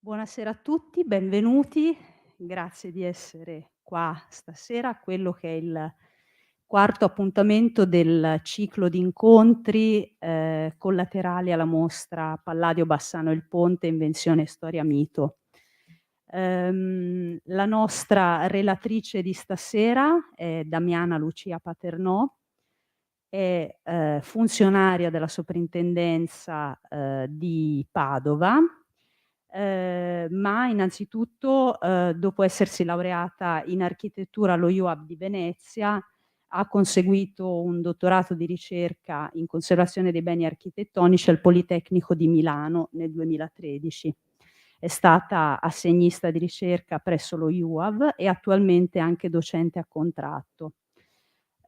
Buonasera a tutti, benvenuti. Grazie di essere qua stasera a quello che è il quarto appuntamento del ciclo di incontri, collaterali alla mostra Palladio Bassano il Ponte, invenzione, storia, mito. La nostra relatrice di stasera è Damiana Lucia Paternò, è, funzionaria della soprintendenza, di Padova, ma innanzitutto, dopo essersi laureata in architettura allo IUAB di Venezia, ha conseguito un dottorato di ricerca in conservazione dei beni architettonici al Politecnico di Milano nel 2013. È stata assegnista di ricerca presso lo IUAV e attualmente anche docente a contratto.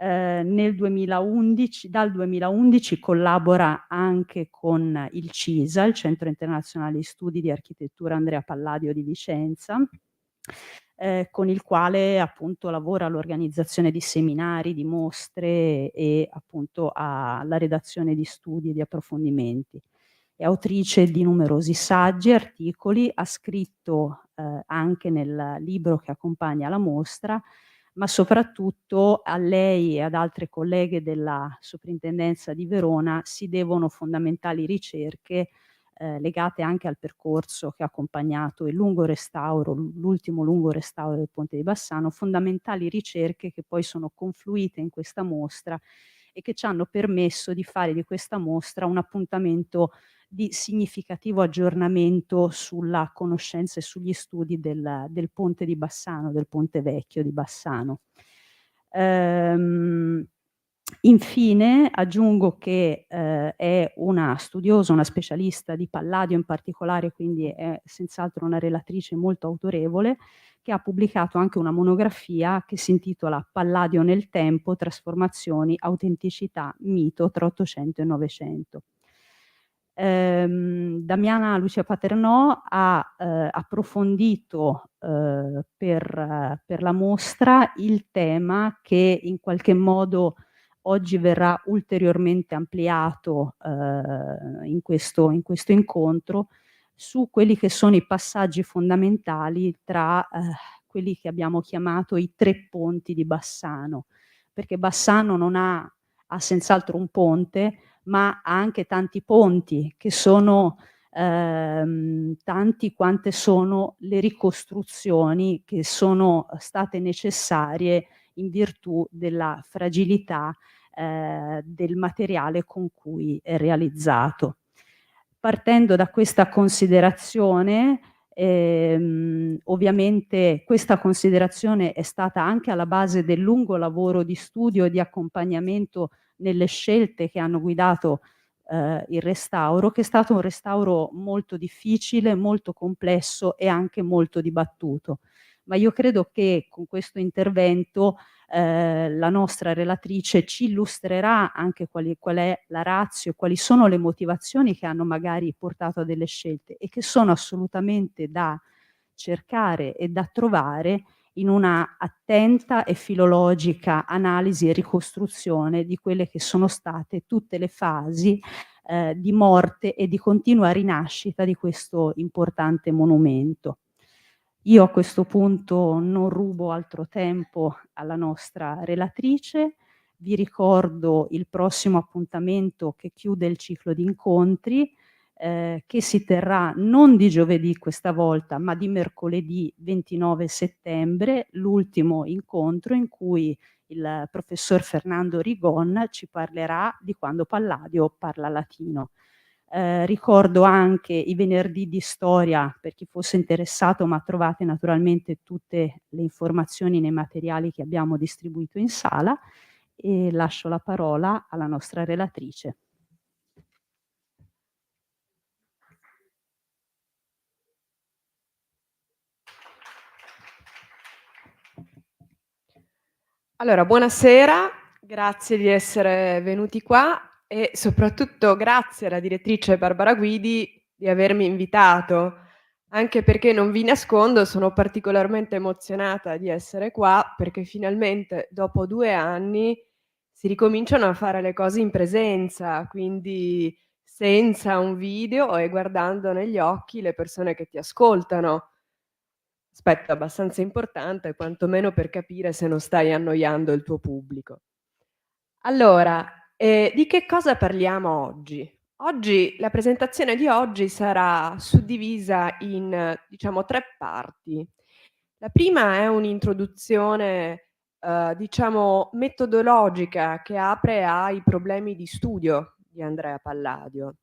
Dal 2011 collabora anche con il CISA, il Centro Internazionale di Studi di Architettura Andrea Palladio di Vicenza, con il quale appunto lavora all'organizzazione di seminari, di mostre e appunto alla redazione di studi e di approfondimenti. È autrice di numerosi saggi, articoli, ha scritto, anche nel libro che accompagna la mostra, ma soprattutto a lei e ad altre colleghe della Soprintendenza di Verona si devono fondamentali ricerche, legate anche al percorso che ha accompagnato il lungo restauro, l'ultimo lungo restauro del Ponte di Bassano, fondamentali ricerche che poi sono confluite in questa mostra e che ci hanno permesso di fare di questa mostra un appuntamento di significativo aggiornamento sulla conoscenza e sugli studi del ponte di Bassano, del ponte vecchio di Bassano. Ehm, Infine aggiungo che, è una studiosa, una specialista di Palladio in particolare, quindi è senz'altro una relatrice molto autorevole, che ha pubblicato anche una monografia che si intitola "Palladio nel tempo: trasformazioni, autenticità, mito tra '800 e '900". Damiana Lucia Paternò ha, approfondito, per la mostra il tema che in qualche modo oggi verrà ulteriormente ampliato, in questo incontro, su quelli che sono i passaggi fondamentali tra, quelli che abbiamo chiamato i 3 ponti di Bassano, perché Bassano non ha senz'altro un ponte, ma ha anche tanti ponti che sono, tanti quante sono le ricostruzioni che sono state necessarie in virtù della fragilità, del materiale con cui è realizzato. Partendo da questa considerazione, ovviamente questa considerazione è stata anche alla base del lungo lavoro di studio e di accompagnamento nelle scelte che hanno guidato, il restauro, che è stato un restauro molto difficile, molto complesso e anche molto dibattuto. Ma io credo che con questo intervento, la nostra relatrice ci illustrerà anche qual è la ratio, quali sono le motivazioni che hanno magari portato a delle scelte e che sono assolutamente da cercare e da trovare in una attenta e filologica analisi e ricostruzione di quelle che sono state tutte le fasi, di morte e di continua rinascita di questo importante monumento. Io a questo punto non rubo altro tempo alla nostra relatrice, vi ricordo il prossimo appuntamento che chiude il ciclo di incontri, che si terrà non di giovedì questa volta, ma di mercoledì 29 settembre, l'ultimo incontro in cui il professor Fernando Rigon ci parlerà di quando Palladio parla latino. Ricordo anche i venerdì di storia per chi fosse interessato, ma trovate naturalmente tutte le informazioni nei materiali che abbiamo distribuito in sala e lascio la parola alla nostra relatrice. Allora, buonasera, grazie di essere venuti qua e soprattutto grazie alla direttrice Barbara Guidi di avermi invitato, anche perché non vi nascondo, sono particolarmente emozionata di essere qua perché finalmente dopo 2 anni si ricominciano a fare le cose in presenza, quindi senza un video e guardando negli occhi le persone che ti ascoltano. Aspetto abbastanza importante, quantomeno per capire se non stai annoiando il tuo pubblico. Allora, di che cosa parliamo oggi? Oggi la presentazione di oggi sarà suddivisa in, diciamo, 3 parti. La prima è un'introduzione, diciamo metodologica che apre ai problemi di studio di Andrea Palladio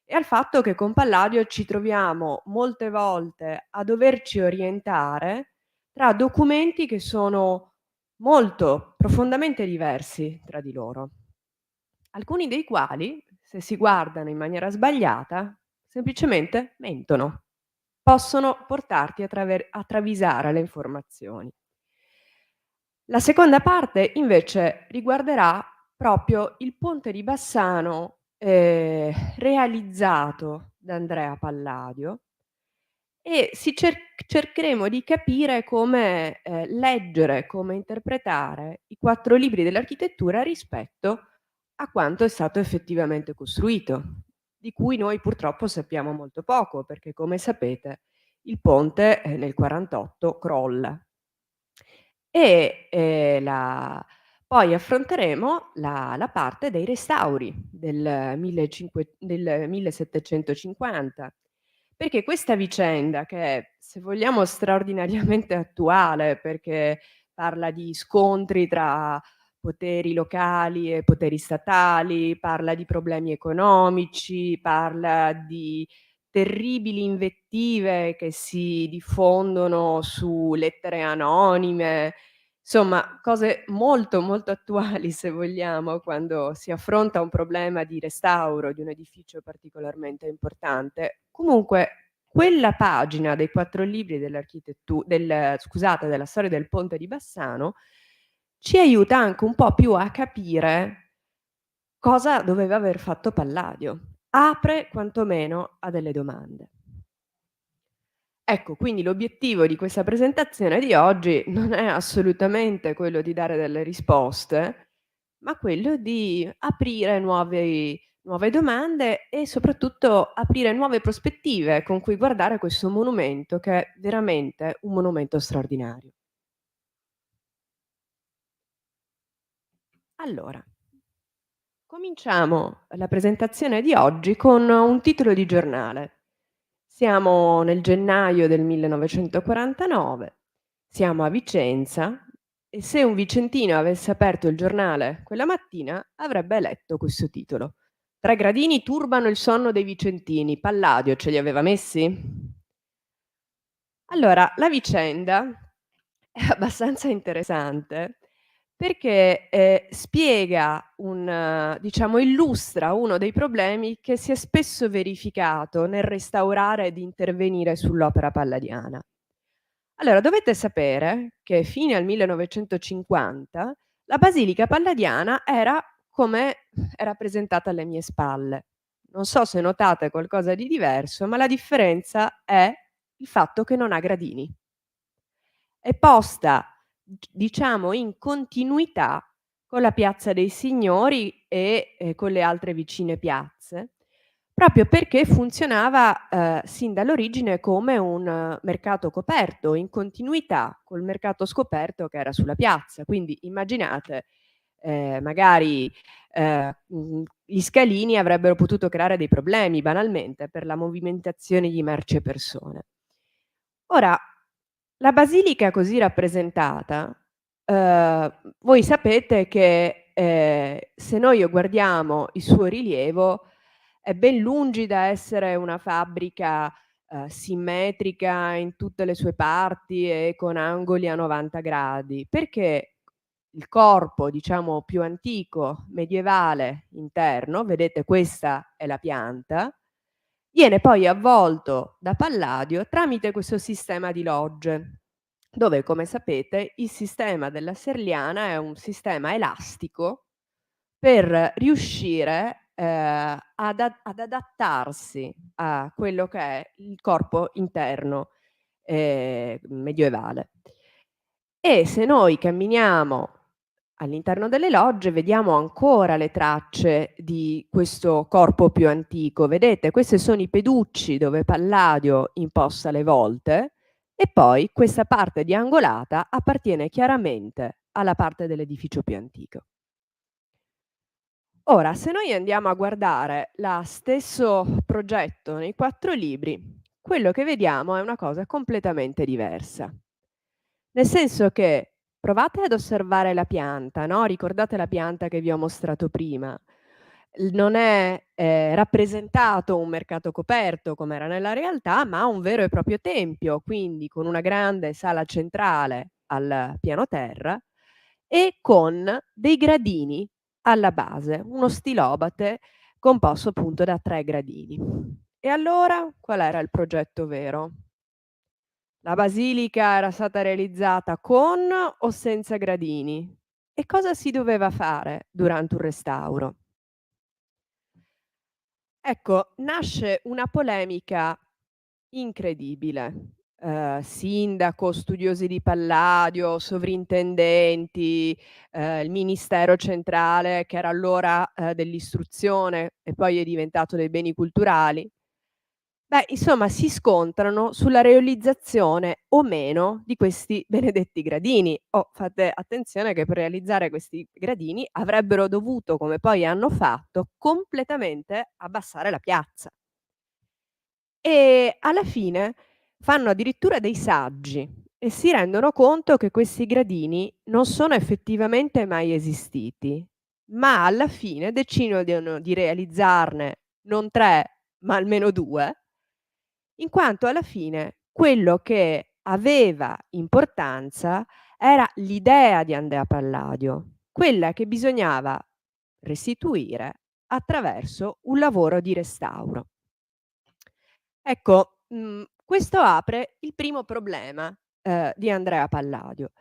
e al fatto che con Palladio ci troviamo molte volte a doverci orientare tra documenti che sono molto, profondamente diversi tra di loro, alcuni dei quali, se si guardano in maniera sbagliata, semplicemente mentono. Possono portarti a travisare le informazioni. La seconda parte invece riguarderà proprio il ponte di Bassano, realizzato da Andrea Palladio e cercheremo di capire come, leggere, come interpretare i 4 libri dell'architettura rispetto a quanto è stato effettivamente costruito, di cui noi purtroppo sappiamo molto poco, perché come sapete il ponte, nel '48 crolla. La poi affronteremo la parte dei restauri del 1750, perché questa vicenda che è, se vogliamo, straordinariamente attuale, perché parla di scontri tra poteri locali e poteri statali, parla di problemi economici, parla di terribili invettive che si diffondono su lettere anonime, insomma cose molto, molto attuali se vogliamo, quando si affronta un problema di restauro di un edificio particolarmente importante. Comunque quella pagina dei 4 libri della storia del ponte di Bassano ci aiuta anche un po' più a capire cosa doveva aver fatto Palladio. Apre quantomeno a delle domande. Ecco, quindi l'obiettivo di questa presentazione di oggi non è assolutamente quello di dare delle risposte, ma quello di aprire nuove domande e soprattutto aprire nuove prospettive con cui guardare questo monumento che è veramente un monumento straordinario. Allora, cominciamo la presentazione di oggi con un titolo di giornale. Siamo nel gennaio del 1949, siamo a Vicenza e se un vicentino avesse aperto il giornale quella mattina avrebbe letto questo titolo: "3 gradini turbano il sonno dei vicentini, Palladio ce li aveva messi?" Allora, la vicenda è abbastanza interessante perché, spiega diciamo illustra uno dei problemi che si è spesso verificato nel restaurare ed intervenire sull'opera palladiana. Allora, dovete sapere che fino al 1950 la Basilica Palladiana era come è rappresentata alle mie spalle. Non so se notate qualcosa di diverso, ma la differenza è il fatto che non ha gradini. È posta diciamo in continuità con la Piazza dei Signori e, con le altre vicine piazze, proprio perché funzionava, sin dall'origine come un mercato coperto, in continuità col mercato scoperto che era sulla piazza. Quindi immaginate, magari, gli scalini avrebbero potuto creare dei problemi banalmente per la movimentazione di merci e persone. Ora, la basilica così rappresentata, voi sapete che, se noi guardiamo il suo rilievo, è ben lungi da essere una fabbrica, simmetrica in tutte le sue parti e con angoli a 90 gradi, perché il corpo, diciamo, più antico, medievale interno, vedete questa è la pianta, viene poi avvolto da Palladio tramite questo sistema di logge, dove come sapete il sistema della Serliana è un sistema elastico per riuscire, ad adattarsi a quello che è il corpo interno, medievale. E se noi camminiamo all'interno delle logge vediamo ancora le tracce di questo corpo più antico. Vedete, questi sono i peducci dove Palladio imposta le volte e poi questa parte diangolata appartiene chiaramente alla parte dell'edificio più antico. Ora, se noi andiamo a guardare la stesso progetto nei 4 libri, quello che vediamo è una cosa completamente diversa. Nel senso che provate ad osservare la pianta, no, ricordate la pianta che vi ho mostrato prima. Non è, rappresentato un mercato coperto com'era nella realtà, ma un vero e proprio tempio, quindi con una grande sala centrale al piano terra e con dei gradini alla base, uno stilobate composto appunto da 3 gradini. E allora qual era il progetto vero? La basilica era stata realizzata con o senza gradini? E cosa si doveva fare durante un restauro? Ecco, nasce una polemica incredibile. Sindaco, studiosi di Palladio, sovrintendenti, il ministero centrale che era allora, dell'istruzione e poi è diventato dei beni culturali. Beh, insomma si scontrano sulla realizzazione o meno di questi benedetti gradini. Oh, fate attenzione che per realizzare questi gradini avrebbero dovuto, come poi hanno fatto, completamente abbassare la piazza. E alla fine fanno addirittura dei saggi e si rendono conto che questi gradini non sono effettivamente mai esistiti, ma alla fine decidono di realizzarne non 3, ma almeno 2, in quanto alla fine quello che aveva importanza era l'idea di Andrea Palladio, quella che bisognava restituire attraverso un lavoro di restauro. Ecco, questo apre il primo problema, di Andrea Palladio.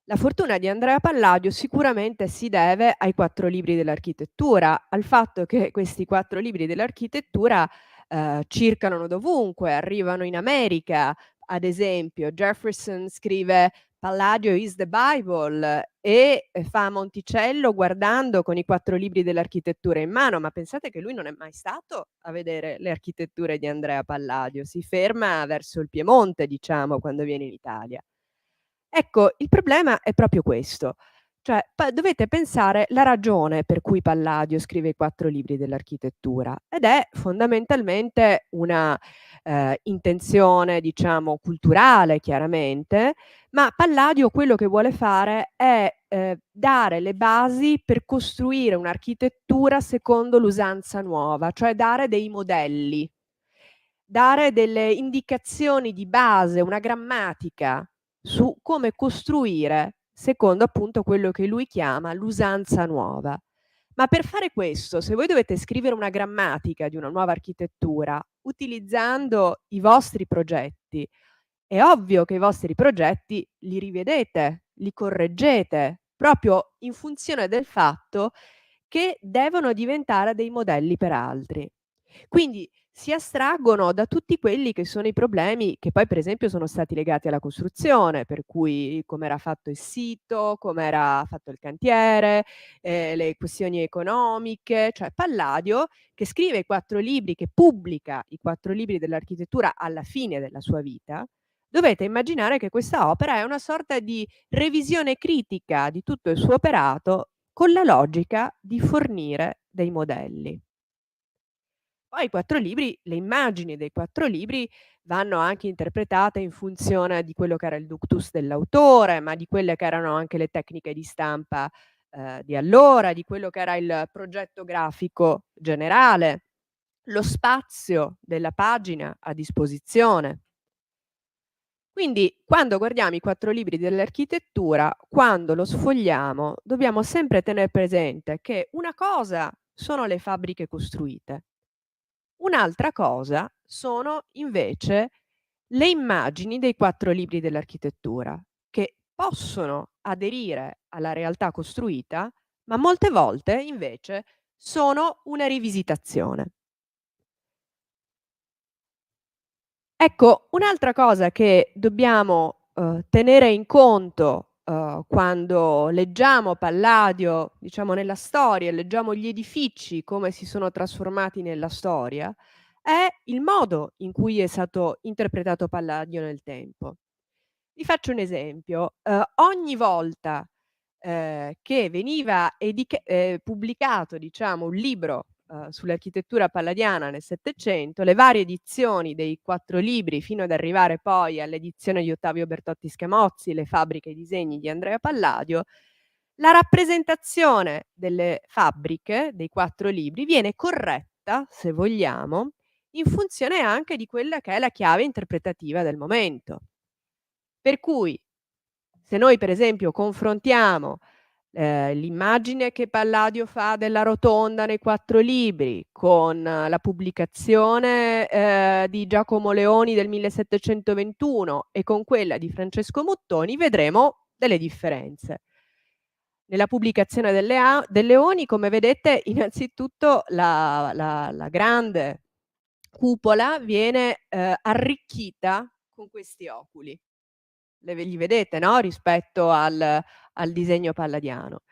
La fortuna di Andrea Palladio sicuramente si deve ai 4 libri dell'architettura, al fatto che questi 4 libri dell'architettura, circolano dovunque, arrivano in America. Ad esempio, Jefferson scrive Palladio is the Bible e fa Monticello guardando con i 4 libri dell'architettura in mano, ma pensate che lui non è mai stato a vedere le architetture di Andrea Palladio, si ferma verso il Piemonte, diciamo, quando viene in Italia. Ecco, il problema è proprio questo, cioè dovete pensare la ragione per cui Palladio scrive i 4 libri dell'architettura ed è fondamentalmente una, intenzione diciamo culturale chiaramente, ma Palladio quello che vuole fare è, dare le basi per costruire un'architettura secondo l'usanza nuova, cioè dare dei modelli, dare delle indicazioni di base, una grammatica su come costruire secondo appunto quello che lui chiama l'usanza nuova. Ma per fare questo, se voi dovete scrivere una grammatica di una nuova architettura utilizzando i vostri progetti, è ovvio che i vostri progetti li rivedete, li correggete, proprio in funzione del fatto che devono diventare dei modelli per altri. Quindi si astraggono da tutti quelli che sono i problemi che poi per esempio sono stati legati alla costruzione, per cui com'era fatto il sito, com'era fatto il cantiere, le questioni economiche, cioè Palladio che scrive i 4 libri, che pubblica i 4 libri dell'architettura alla fine della sua vita, dovete immaginare che questa opera è una sorta di revisione critica di tutto il suo operato con la logica di fornire dei modelli. Poi i 4 libri le immagini dei 4 libri vanno anche interpretate in funzione di quello che era il ductus dell'autore, ma di quelle che erano anche le tecniche di stampa, di allora, di quello che era il progetto grafico generale, lo spazio della pagina a disposizione. Quindi quando guardiamo i 4 libri dell'architettura, quando lo sfogliamo, dobbiamo sempre tener presente che una cosa sono le fabbriche costruite, un'altra cosa sono invece le immagini dei 4 libri dell'architettura, che possono aderire alla realtà costruita, ma molte volte invece sono una rivisitazione. Ecco, un'altra cosa che dobbiamo, tenere in conto quando leggiamo Palladio, diciamo nella storia, leggiamo gli edifici, come si sono trasformati nella storia, è il modo in cui è stato interpretato Palladio nel tempo. Vi faccio un esempio: ogni volta, che veniva pubblicato, diciamo, un libro, sull'architettura palladiana nel '700, le varie edizioni dei 4 libri fino ad arrivare poi all'edizione di Ottavio Bertotti Scamozzi, Le fabbriche e i disegni di Andrea Palladio, la rappresentazione delle fabbriche dei 4 libri viene corretta, se vogliamo, in funzione anche di quella che è la chiave interpretativa del momento. Per cui, se noi per esempio confrontiamo, l'immagine che Palladio fa della rotonda nei 4 libri con la pubblicazione, di Giacomo Leoni del 1721 e con quella di Francesco Muttoni, vedremo delle differenze. Nella pubblicazione del Leoni, come vedete, innanzitutto la grande cupola viene, arricchita con questi oculi. Li vedete, no, rispetto al disegno palladiano.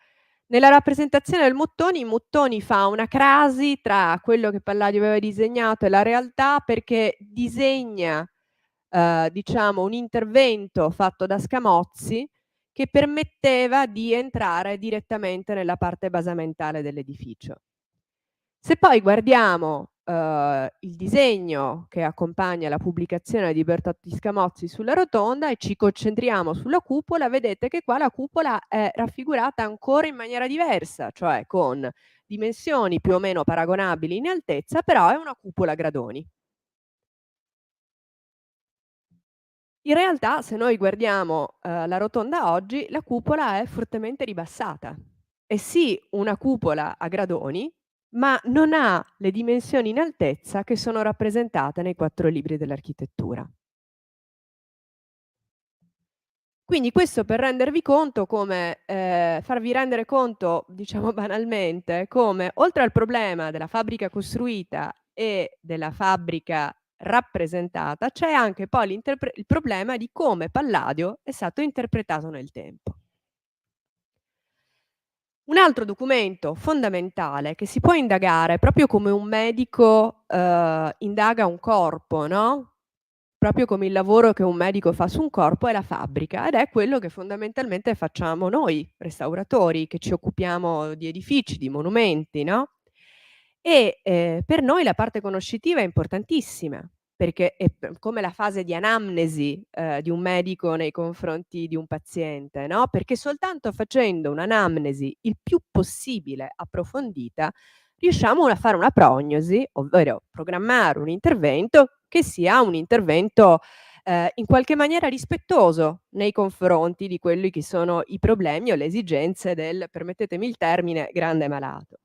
Nella rappresentazione del Muttoni, Muttoni fa una crasi tra quello che Palladio aveva disegnato e la realtà, perché disegna, diciamo un intervento fatto da Scamozzi che permetteva di entrare direttamente nella parte basamentale dell'edificio. Se poi guardiamo, il disegno che accompagna la pubblicazione di Bertotti Scamozzi sulla rotonda e ci concentriamo sulla cupola, vedete che qua la cupola è raffigurata ancora in maniera diversa, cioè con dimensioni più o meno paragonabili in altezza, però è una cupola a gradoni. In realtà, se noi guardiamo, la rotonda oggi, la cupola è fortemente ribassata. È sì una cupola a gradoni, ma non ha le dimensioni in altezza che sono rappresentate nei 4 libri dell'architettura. Quindi questo per rendervi conto come farvi rendere conto, diciamo banalmente, come oltre al problema della fabbrica costruita e della fabbrica rappresentata, c'è anche poi il problema di come Palladio è stato interpretato nel tempo. Un altro documento fondamentale che si può indagare proprio come un medico, indaga un corpo, no, proprio come il lavoro che un medico fa su un corpo è la fabbrica, ed è quello che fondamentalmente facciamo noi restauratori, che ci occupiamo di edifici, di monumenti, no, per noi la parte conoscitiva è importantissima, perché è come la fase di anamnesi, di un medico nei confronti di un paziente, no, perché soltanto facendo un'anamnesi il più possibile approfondita, riusciamo a fare una prognosi, ovvero programmare un intervento che sia un intervento, in qualche maniera rispettoso nei confronti di quelli che sono i problemi o le esigenze del, permettetemi il termine, grande malato.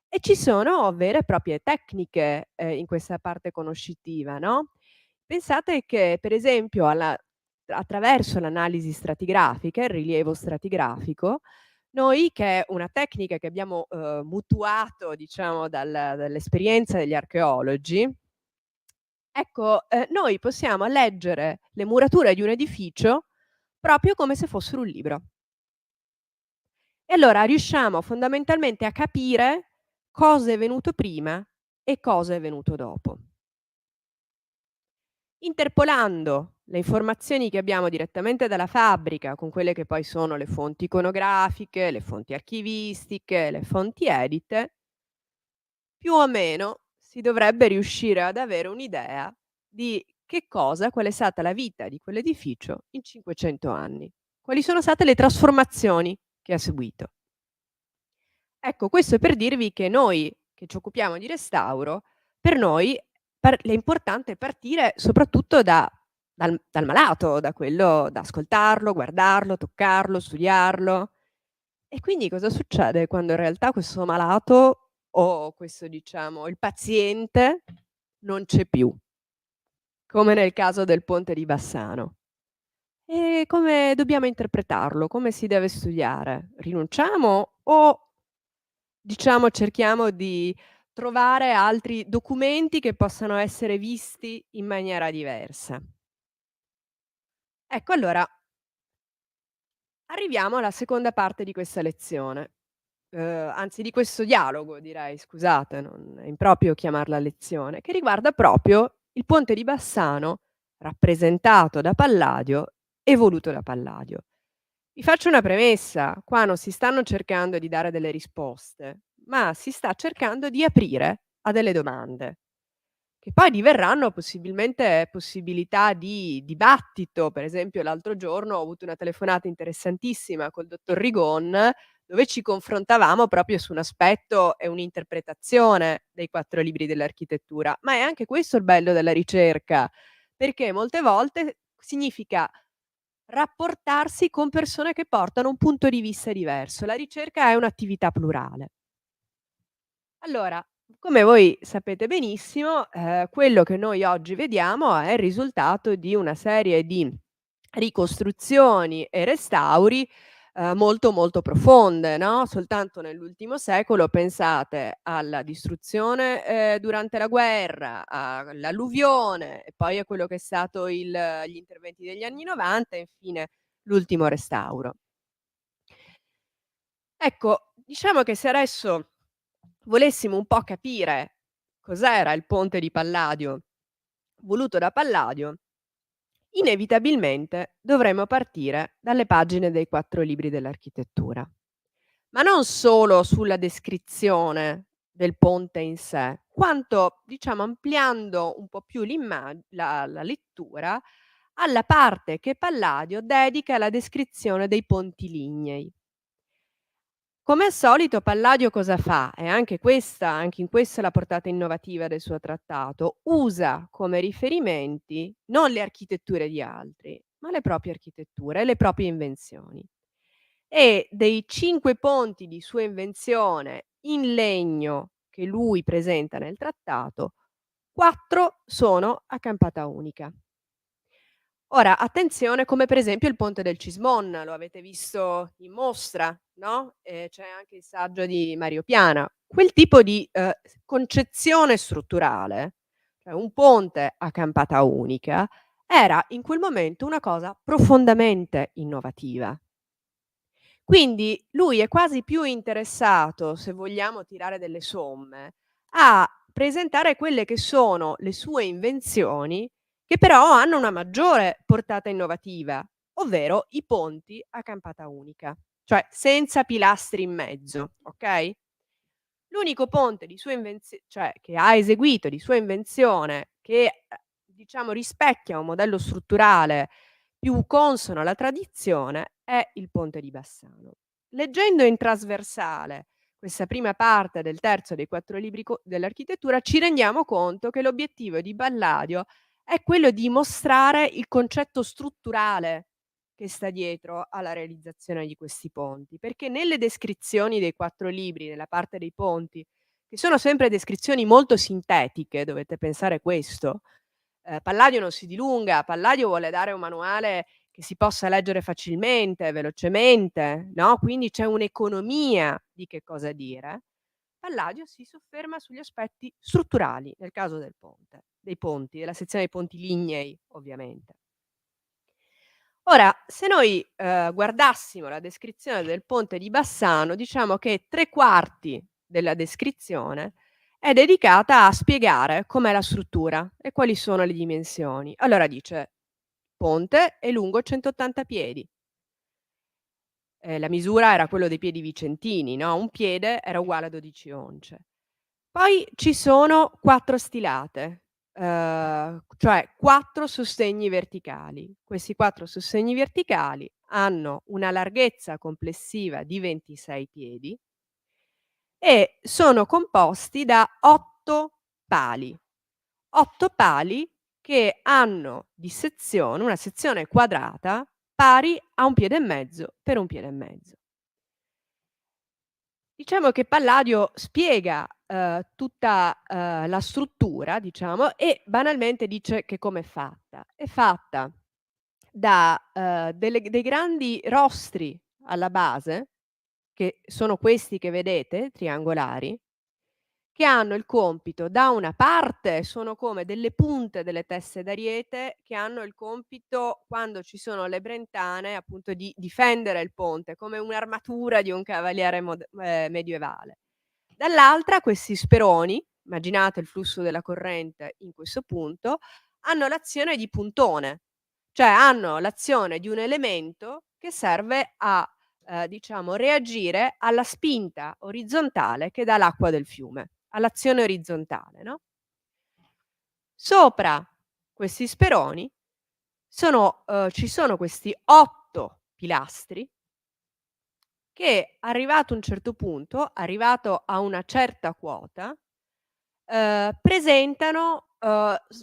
E ci sono vere e proprie tecniche, in questa parte conoscitiva, no, pensate che per esempio attraverso l'analisi stratigrafica, il rilievo stratigrafico, noi, che è una tecnica che abbiamo, mutuato diciamo dall'esperienza degli archeologi, ecco, noi possiamo leggere le murature di un edificio proprio come se fossero un libro. E allora riusciamo fondamentalmente a capire cosa è venuto prima e cosa è venuto dopo. Interpolando le informazioni che abbiamo direttamente dalla fabbrica con quelle che poi sono le fonti iconografiche, le fonti archivistiche, le fonti edite, più o meno si dovrebbe riuscire ad avere un'idea di qual è stata la vita di quell'edificio in 500 anni. Quali sono state le trasformazioni che ha seguito. Ecco, questo è per dirvi che noi, che ci occupiamo di restauro, per noi è importante partire soprattutto dal malato, da quello da ascoltarlo, guardarlo, toccarlo, studiarlo. E quindi cosa succede quando in realtà questo malato o questo diciamo il paziente non c'è più, come nel caso del ponte di Bassano. E come dobbiamo interpretarlo? Come si deve studiare? Rinunciamo o diciamo cerchiamo di trovare altri documenti che possano essere visti in maniera diversa? Ecco allora Arriviamo alla seconda parte di questa lezione, anzi di questo dialogo direi, scusate, non è improprio chiamarla lezione, che riguarda proprio il ponte di Bassano rappresentato da Palladio e voluto da Palladio. Vi faccio una premessa: qua non si stanno cercando di dare delle risposte, ma si sta cercando di aprire a delle domande, che poi diverranno possibilmente possibilità di dibattito. Per esempio l'altro giorno ho avuto una telefonata interessantissima col dottor Rigon, dove ci confrontavamo proprio su un aspetto e un'interpretazione dei 4 libri dell'architettura. Ma è anche questo il bello della ricerca, perché molte volte significa rapportarsi con persone che portano un punto di vista diverso. La ricerca è un'attività plurale. Allora, come voi sapete benissimo, quello che noi oggi vediamo è il risultato di una serie di ricostruzioni e restauri, molto, molto profonde, no, soltanto nell'ultimo secolo pensate alla distruzione, durante la guerra, all'alluvione e poi a quello che è stato gli interventi degli anni '90 e infine l'ultimo restauro. Ecco, diciamo che se adesso volessimo un po' capire cos'era il ponte di Palladio, voluto da Palladio, inevitabilmente dovremmo partire dalle pagine dei 4 libri dell'architettura. Ma non solo sulla descrizione del ponte in sé, quanto diciamo ampliando un po' più la lettura alla parte che Palladio dedica alla descrizione dei ponti lignei. Come al solito Palladio cosa fa? E anche in questa è la portata innovativa del suo trattato, usa come riferimenti non le architetture di altri, ma le proprie architetture e le proprie invenzioni. E dei 5 ponti di sua invenzione in legno che lui presenta nel trattato, 4 sono a campata unica. Ora, attenzione, come per esempio il ponte del Cismon, lo avete visto in mostra, no, c'è anche il saggio di Mario Piana. Quel tipo di, concezione strutturale, cioè un ponte a campata unica, era in quel momento una cosa profondamente innovativa. Quindi lui è quasi più interessato, se vogliamo tirare delle somme, a presentare quelle che sono le sue invenzioni, che però hanno una maggiore portata innovativa, ovvero i ponti a campata unica, cioè senza pilastri in mezzo, okay? L'unico ponte di sua cioè che ha eseguito di sua invenzione che, diciamo rispecchia un modello strutturale più consono alla tradizione è il ponte di Bassano. Leggendo in trasversale questa prima parte del terzo dei 4 libri dell'architettura ci rendiamo conto che l'obiettivo di Palladio è quello di mostrare il concetto strutturale che sta dietro alla realizzazione di questi ponti, perché nelle descrizioni dei 4 libri, nella parte dei ponti, che sono sempre descrizioni molto sintetiche, dovete pensare questo, Palladio non si dilunga, Palladio vuole dare un manuale che si possa leggere facilmente, velocemente, no, quindi c'è un'economia di che cosa dire. Palladio si sofferma sugli aspetti strutturali, nel caso del ponte, dei ponti, della sezione dei ponti lignei ovviamente. Ora, se noi, guardassimo la descrizione del ponte di Bassano, diciamo che 3/4 della descrizione è dedicata a spiegare com'è la struttura e quali sono le dimensioni. Allora dice: "Ponte è lungo 180 piedi". La misura era quello dei piedi vicentini, no, un piede era uguale a 12 once. Poi ci sono 4 stilate, cioè 4 sostegni verticali. Questi 4 sostegni verticali hanno una larghezza complessiva di 26 piedi e sono composti da 8 pali. 8 pali che hanno di sezione una sezione quadrata pari a 1 piede e mezzo per 1 piede e mezzo. Diciamo che Palladio spiega, tutta, la struttura diciamo e banalmente dice che com'è fatta. È fatta da, dei grandi rostri alla base, che sono questi che vedete, triangolari, che hanno il compito, da una parte sono come delle punte delle teste d'ariete che hanno il compito, quando ci sono le brentane, appunto di difendere il ponte, come un'armatura di un cavaliere medievale. Dall'altra questi speroni, immaginate il flusso della corrente in questo punto, hanno l'azione di puntone, cioè hanno l'azione di un elemento che serve a, diciamo, reagire alla spinta orizzontale che dà l'acqua del fiume, all'azione orizzontale, no, sopra questi speroni ci sono questi 8 pilastri che, arrivato un certo punto, arrivato a una certa quota, presentano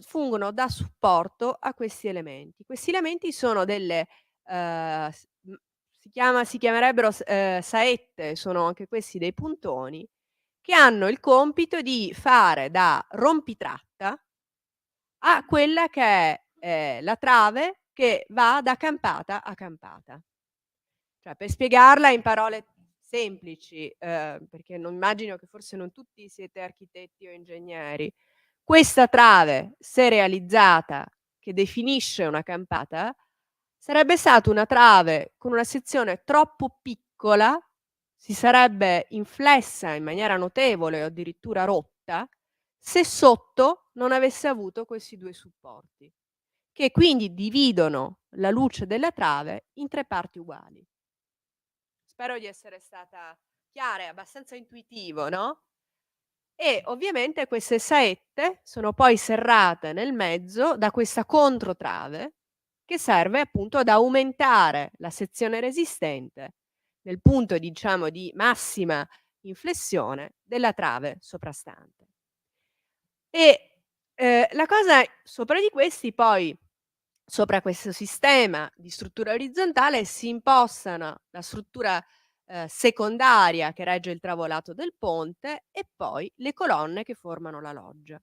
fungono da supporto a questi elementi. Questi elementi sono delle si chiamerebbero saette, sono anche questi dei puntoni, che hanno il compito di fare da rompitratta a quella che è, la trave che va da campata a campata. Cioè, per spiegarla in parole semplici, perché non immagino che forse non tutti siete architetti o ingegneri, questa trave, se realizzata, che definisce una campata, sarebbe stata una trave con una sezione troppo piccola, si sarebbe inflessa in maniera notevole o addirittura rotta, se sotto non avesse avuto questi 2 supporti, che quindi dividono la luce della trave in 3 parti uguali. Spero di essere stata chiara, è abbastanza intuitivo, no, e ovviamente queste saette sono poi serrate nel mezzo da questa controtrave, che serve appunto ad aumentare la sezione resistente nel punto, diciamo, di massima inflessione della trave soprastante. E, la cosa sopra di questi poi, sopra questo sistema di struttura orizzontale, si impostano la struttura, secondaria che regge il travolato del ponte e poi le colonne che formano la loggia.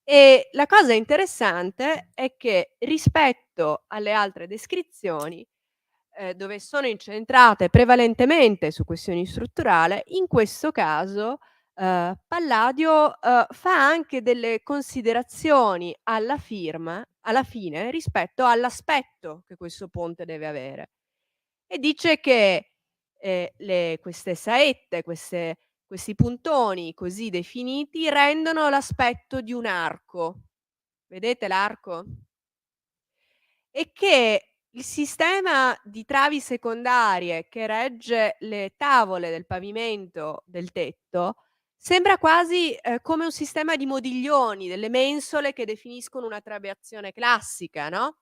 E la cosa interessante è che, rispetto alle altre descrizioni, dove sono incentrate prevalentemente su questioni strutturale, in questo caso, Palladio, fa anche delle considerazioni alla fine, rispetto all'aspetto che questo ponte deve avere. E dice che, le queste saette, questi puntoni così definiti rendono l'aspetto di un arco. Vedete l'arco? E che il sistema di travi secondarie che regge le tavole del pavimento del tetto sembra quasi, come un sistema di modiglioni, delle mensole che definiscono una trabeazione classica, no,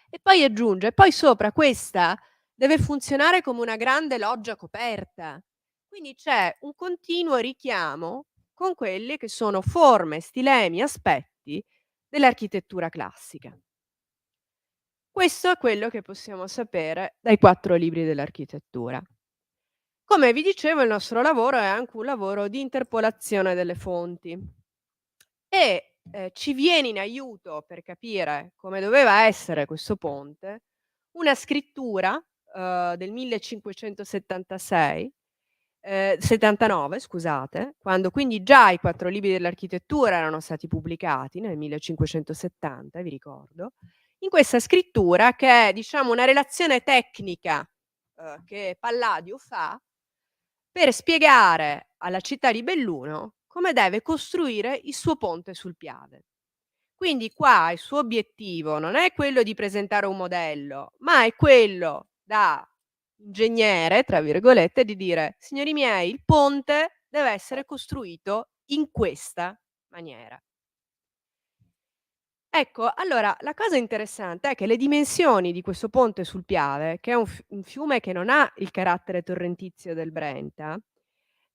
e poi aggiunge: "Poi sopra questa deve funzionare come una grande loggia coperta". Quindi c'è un continuo richiamo con quelli che sono forme, stilemi, aspetti dell'architettura classica. Questo è quello che possiamo sapere dai 4 libri dell'architettura. Come vi dicevo, il nostro lavoro è anche un lavoro di interpolazione delle fonti e, ci viene in aiuto per capire come doveva essere questo ponte una scrittura, del 1576 79 scusate, quando quindi già i 4 libri dell'architettura erano stati pubblicati nel 1570, vi ricordo. In questa scrittura, che è, diciamo, una relazione tecnica, che Palladio fa per spiegare alla città di Belluno come deve costruire il suo ponte sul Piave. Quindi qua il suo obiettivo non è quello di presentare un modello, ma è quello, da "ingegnere", tra virgolette, di dire: "Signori miei, il ponte deve essere costruito in questa maniera". Ecco, allora la cosa interessante è che le dimensioni di questo ponte sul Piave, che è un fiume che non ha il carattere torrentizio del Brenta,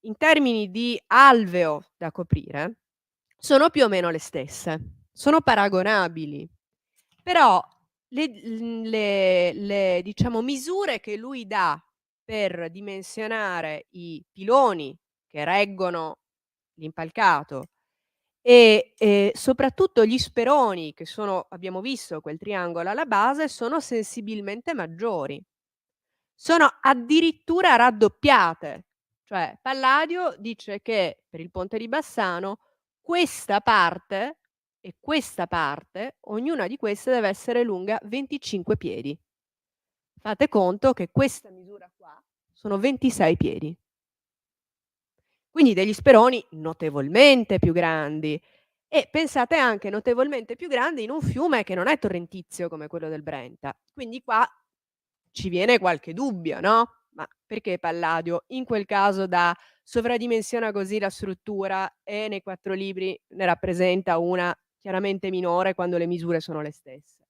in termini di alveo da coprire, sono più o meno le stesse, sono paragonabili. Però le diciamo misure che lui dà per dimensionare i piloni che reggono l'impalcato e soprattutto gli speroni, che sono, abbiamo visto quel triangolo alla base, sono sensibilmente maggiori. Sono addirittura raddoppiate, Cioè Palladio dice che per il ponte di Bassano questa parte e questa parte, ognuna di queste deve essere lunga 25 piedi. Fate conto che questa misura qua sono 26 piedi. Quindi degli speroni notevolmente più grandi e pensate anche notevolmente più grandi in un fiume che non è torrentizio come quello del Brenta. Quindi qua ci viene qualche dubbio, no, ma perché Palladio in quel caso sovradimensiona così la struttura e nei 4 libri ne rappresenta una chiaramente minore quando le misure sono le stesse?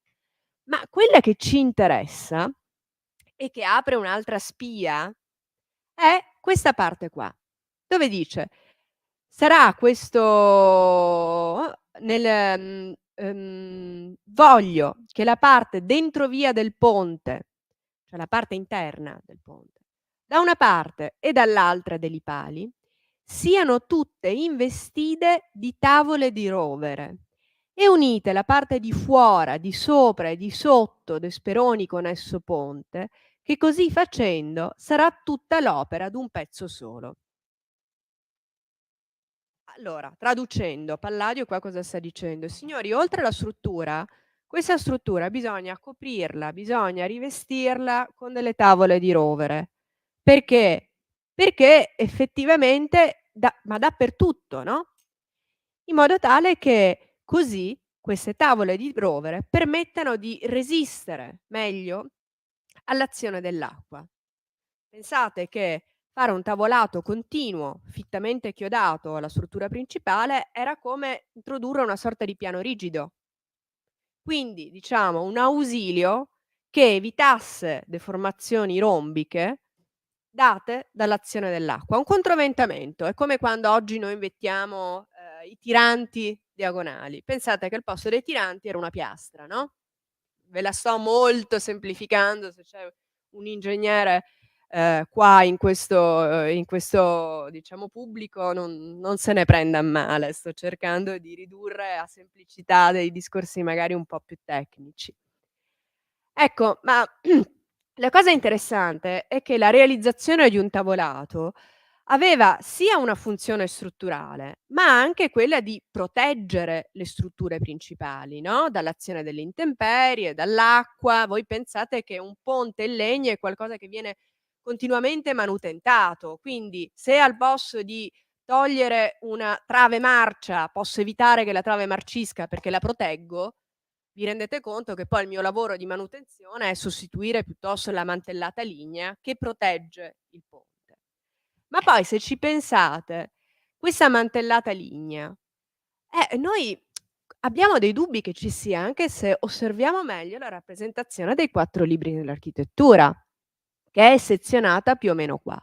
Ma quella che ci interessa e che apre un'altra spia è questa parte qua, dove dice: "Sarà questo voglio che la parte dentrovia del ponte, cioè la parte interna del ponte, da una parte e dall'altra degli pali, siano tutte investite di tavole di rovere e unite la parte di fuora, di sopra e di sotto de speroni con esso ponte, che così facendo sarà tutta l'opera d'un pezzo solo." Allora, traducendo, Palladio qua cosa sta dicendo? Signori, oltre alla struttura, questa struttura bisogna coprirla, bisogna rivestirla con delle tavole di rovere. Perché? Perché effettivamente ma dappertutto, no, in modo tale che così queste tavole di rovere permettano di resistere meglio all'azione dell'acqua. Pensate che fare un tavolato continuo, fittamente chiodato alla struttura principale, era come introdurre una sorta di piano rigido. Quindi, diciamo, un ausilio che evitasse deformazioni rombiche date dall'azione dell'acqua. Un controventamento, è come quando oggi noi invettiamo, i tiranti diagonali. Pensate che al posto dei tiranti era una piastra, no, ve la sto molto semplificando, se c'è un ingegnere, qua in questo diciamo pubblico non se ne prenda a male, sto cercando di ridurre a semplicità dei discorsi magari un po' più tecnici. Ecco, ma la cosa interessante è che la realizzazione di un tavolato aveva sia una funzione strutturale, ma anche quella di proteggere le strutture principali, no, dall'azione delle intemperie, dall'acqua. Voi pensate che un ponte in legno è qualcosa che viene continuamente manutentato, quindi se al posto di togliere una trave marcia posso evitare che la trave marcisca perché la proteggo, vi rendete conto che poi il mio lavoro di manutenzione è sostituire piuttosto la mantellata lignea che protegge il ponte. Ma poi se ci pensate, questa mantellata lignea, noi abbiamo dei dubbi che ci sia, anche se osserviamo meglio la rappresentazione dei 4 libri dell'architettura, che è sezionata più o meno qua.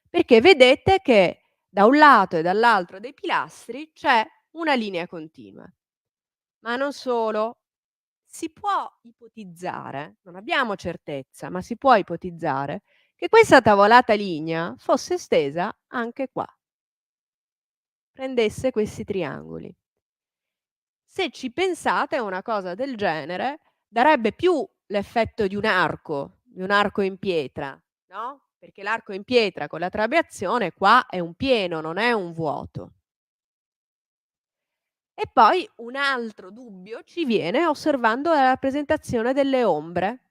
Perché vedete che da un lato e dall'altro dei pilastri c'è una linea continua. Ma non solo, si può ipotizzare, non abbiamo certezza, ma si può ipotizzare che questa tavolata lignea fosse estesa anche qua, prendesse questi triangoli. Se ci pensate una cosa del genere darebbe più l'effetto di un arco in pietra, no, perché l'arco in pietra con la trabeazione qua è un pieno, non è un vuoto. E poi un altro dubbio ci viene osservando la rappresentazione delle ombre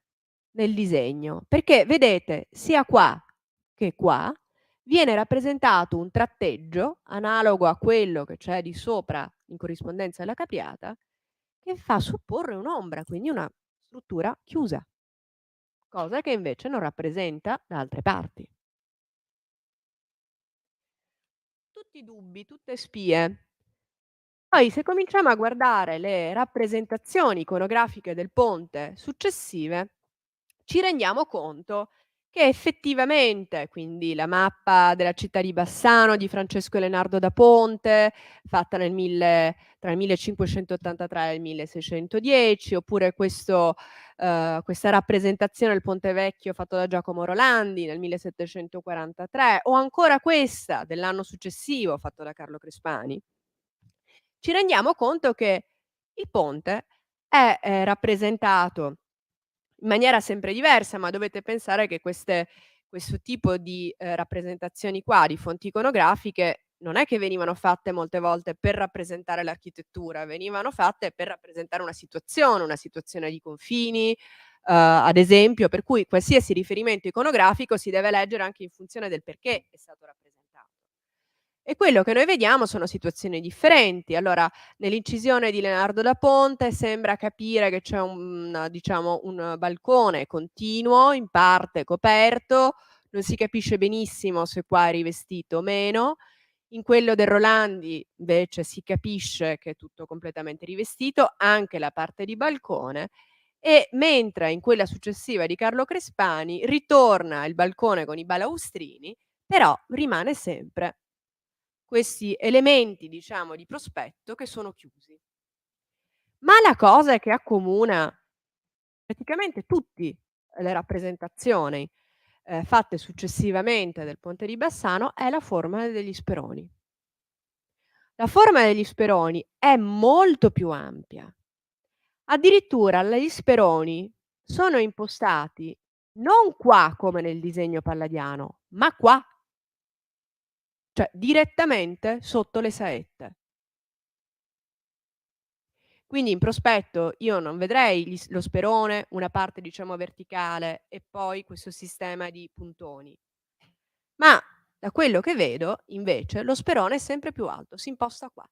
nel disegno, perché vedete sia qua che qua viene rappresentato un tratteggio analogo a quello che c'è di sopra in corrispondenza alla capriata, che fa supporre un'ombra, quindi una struttura chiusa, cosa che invece non rappresenta da altre parti. Tutti dubbi, tutte spie. Poi se cominciamo a guardare le rappresentazioni iconografiche del ponte successive, ci rendiamo conto che effettivamente, quindi la mappa della città di Bassano di Francesco Leonardo da Ponte, fatta tra il 1583 e il 1610, oppure questa rappresentazione del Ponte Vecchio fatto da Giacomo Rolandi nel 1743, o ancora questa dell'anno successivo fatto da Carlo Crespani, ci rendiamo conto che il ponte è, rappresentato in maniera sempre diversa, ma dovete pensare che questo tipo di rappresentazioni qua, di fonti iconografiche, non è che venivano fatte molte volte per rappresentare l'architettura, venivano fatte per rappresentare una situazione di confini, ad esempio, per cui qualsiasi riferimento iconografico si deve leggere anche in funzione del perché è stato rappresentato. E quello che noi vediamo sono situazioni differenti. Allora, nell'incisione di Leonardo da Ponte sembra capire che c'è un diciamo, un balcone continuo, in parte coperto, non si capisce benissimo se qua è rivestito o meno. In quello del Rolandi invece si capisce che è tutto completamente rivestito, anche la parte di balcone, e mentre in quella successiva di Carlo Crespani ritorna il balcone con i balaustrini, però rimane sempre questi elementi, diciamo, di prospetto che sono chiusi. Ma la cosa che accomuna praticamente tutti le rappresentazioni, fatte successivamente del Ponte di Bassano è la forma degli speroni. La forma degli speroni è molto più ampia. Addirittura gli speroni sono impostati non qua come nel disegno palladiano, ma qua, cioè direttamente sotto le saette. Quindi in prospetto io non vedrei lo sperone, una parte diciamo verticale e poi questo sistema di puntoni, ma da quello che vedo invece lo sperone è sempre più alto, si imposta qua.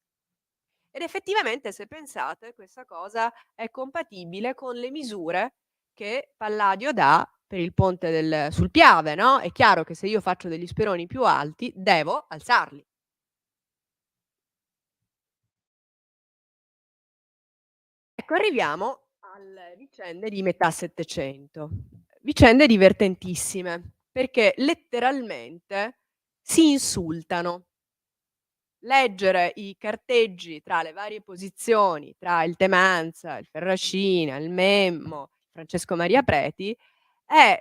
Ed effettivamente se pensate questa cosa è compatibile con le misure che Palladio dà per il ponte sul Piave, no, è chiaro che se io faccio degli speroni più alti devo alzarli. Ecco, arriviamo alle vicende di metà '700. Vicende divertentissime, perché letteralmente si insultano. Leggere i carteggi tra le varie posizioni, tra il Temanza, il Ferracina, il Memmo, Francesco Maria Preti, è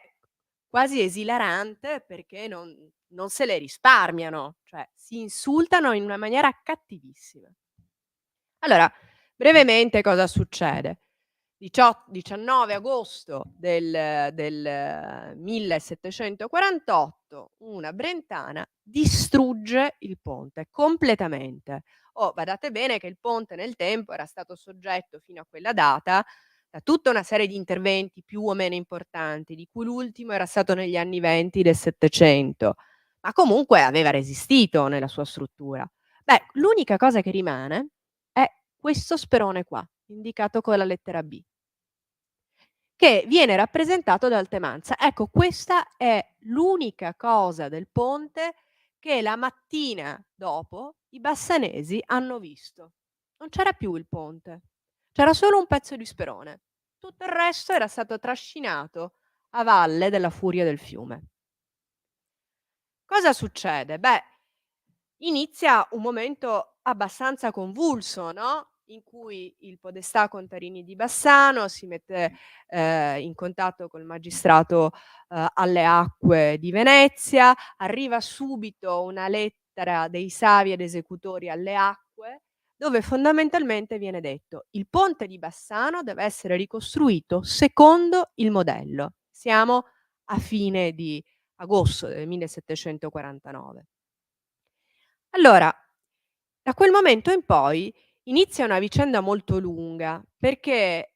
quasi esilarante perché non se le risparmiano, cioè si insultano in una maniera cattivissima. Allora, brevemente cosa succede? 19 agosto del 1748 una brentana distrugge il ponte completamente. Badate bene che il ponte nel tempo era stato soggetto fino a quella data da tutta una serie di interventi più o meno importanti, di cui l'ultimo era stato negli anni '20 del '700, ma comunque aveva resistito nella sua struttura. Beh, l'unica cosa che rimane è questo sperone qua, indicato con la lettera B, che viene rappresentato dal Temanza. Ecco, questa è l'unica cosa del ponte che la mattina dopo i bassanesi hanno visto. Non c'era più il ponte, c'era solo un pezzo di sperone. Tutto il resto era stato trascinato a valle della furia del fiume. Cosa succede? Beh, inizia un momento abbastanza convulso, no, in cui il podestà Contarini di Bassano si mette, in contatto col magistrato, alle acque di Venezia, arriva subito una lettera dei savi ed esecutori alle acque, dove fondamentalmente viene detto: "Il ponte di Bassano deve essere ricostruito secondo il modello". Siamo a fine di agosto del 1749. Allora, da quel momento in poi inizia una vicenda molto lunga, perché,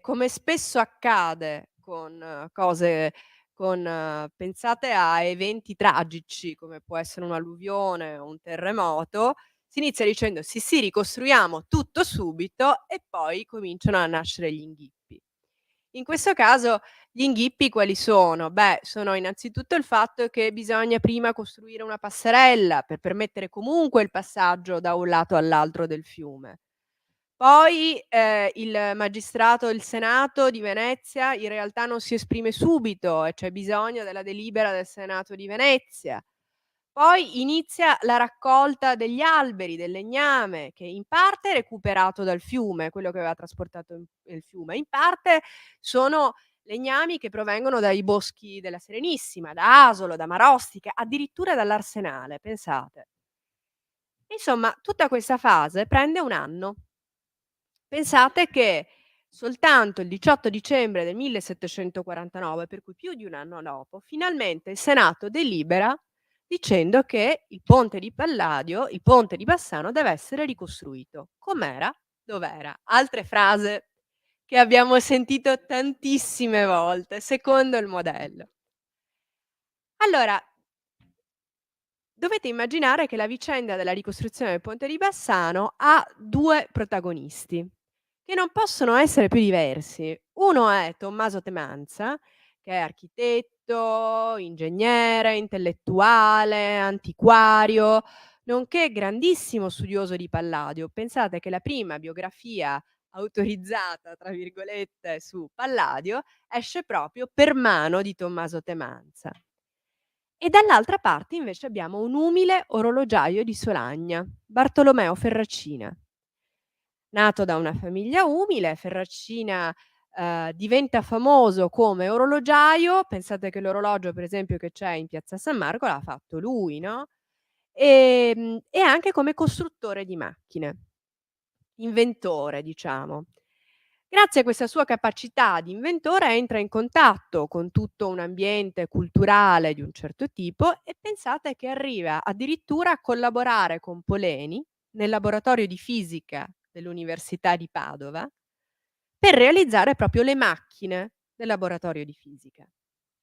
come spesso accade con cose con pensate a eventi tragici, come può essere un'alluvione o un terremoto, si inizia dicendo: "Sì, sì, ricostruiamo tutto subito", e poi cominciano a nascere gli inghippi. In questo caso gli inghippi quali sono? Beh, sono innanzitutto il fatto che bisogna prima costruire una passerella per permettere comunque il passaggio da un lato all'altro del fiume. Poi, il Senato di Venezia in realtà non si esprime subito e c'è bisogno della delibera del Senato di Venezia. Poi inizia la raccolta degli alberi, del legname, che in parte è recuperato dal fiume, quello che aveva trasportato il fiume, in parte sono legnami che provengono dai boschi della Serenissima, da Asolo, da Marostica, addirittura dall'Arsenale, pensate. Insomma, tutta questa fase prende 1 anno. Pensate che Soltanto il 18 dicembre del 1749, per cui più di un anno dopo, finalmente il Senato delibera dicendo che il ponte di Bassano deve essere ricostruito. Com'era? Dov'era? Altre frase che abbiamo sentito tantissime volte, secondo il modello. Allora, dovete immaginare che la vicenda della ricostruzione del ponte di Bassano ha 2 protagonisti, che non possono essere più diversi. Uno è Tommaso Temanza, che è architetto, ingegnere, intellettuale, antiquario, nonché grandissimo studioso di Palladio. Pensate che la prima biografia "autorizzata" tra virgolette su Palladio esce proprio per mano di Tommaso Temanza. E dall'altra parte invece abbiamo un umile orologiaio di Solagna, Bartolomeo Ferracina. Nato da una famiglia umile, Ferracina, diventa famoso come orologiaio. Pensate che l'orologio, per esempio, che c'è in piazza San Marco l'ha fatto lui, no, e anche come costruttore di macchine, inventore diciamo. Grazie a questa sua capacità di inventore entra in contatto con tutto un ambiente culturale di un certo tipo e pensate che arriva addirittura a collaborare con Poleni nel laboratorio di fisica dell'Università di Padova per realizzare proprio le macchine del laboratorio di fisica.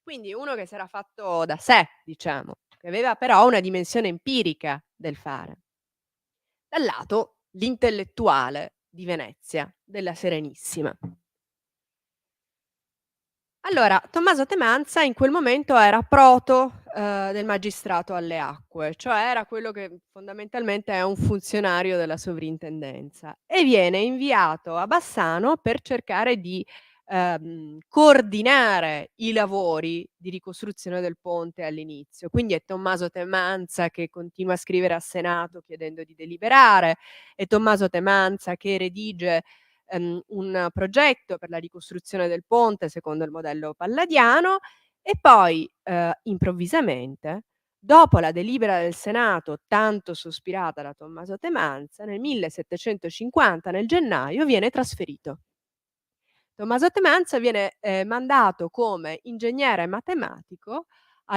Quindi uno che s'era fatto da sé, diciamo, che aveva però una dimensione empirica del fare. Dal lato l'intellettuale di Venezia, della Serenissima. Allora, Tommaso Temanza in quel momento era proto, del magistrato alle acque, cioè era quello che fondamentalmente è un funzionario della sovrintendenza e viene inviato a Bassano per cercare di, coordinare i lavori di ricostruzione del ponte all'inizio. Quindi è Tommaso Temanza che continua a scrivere al Senato chiedendo di deliberare, è Tommaso Temanza che redige un progetto per la ricostruzione del ponte secondo il modello palladiano e poi, improvvisamente, dopo la delibera del Senato tanto sospirata da Tommaso Temanza, nel 1750, nel gennaio, viene trasferito. Tommaso Temanza viene, mandato come ingegnere matematico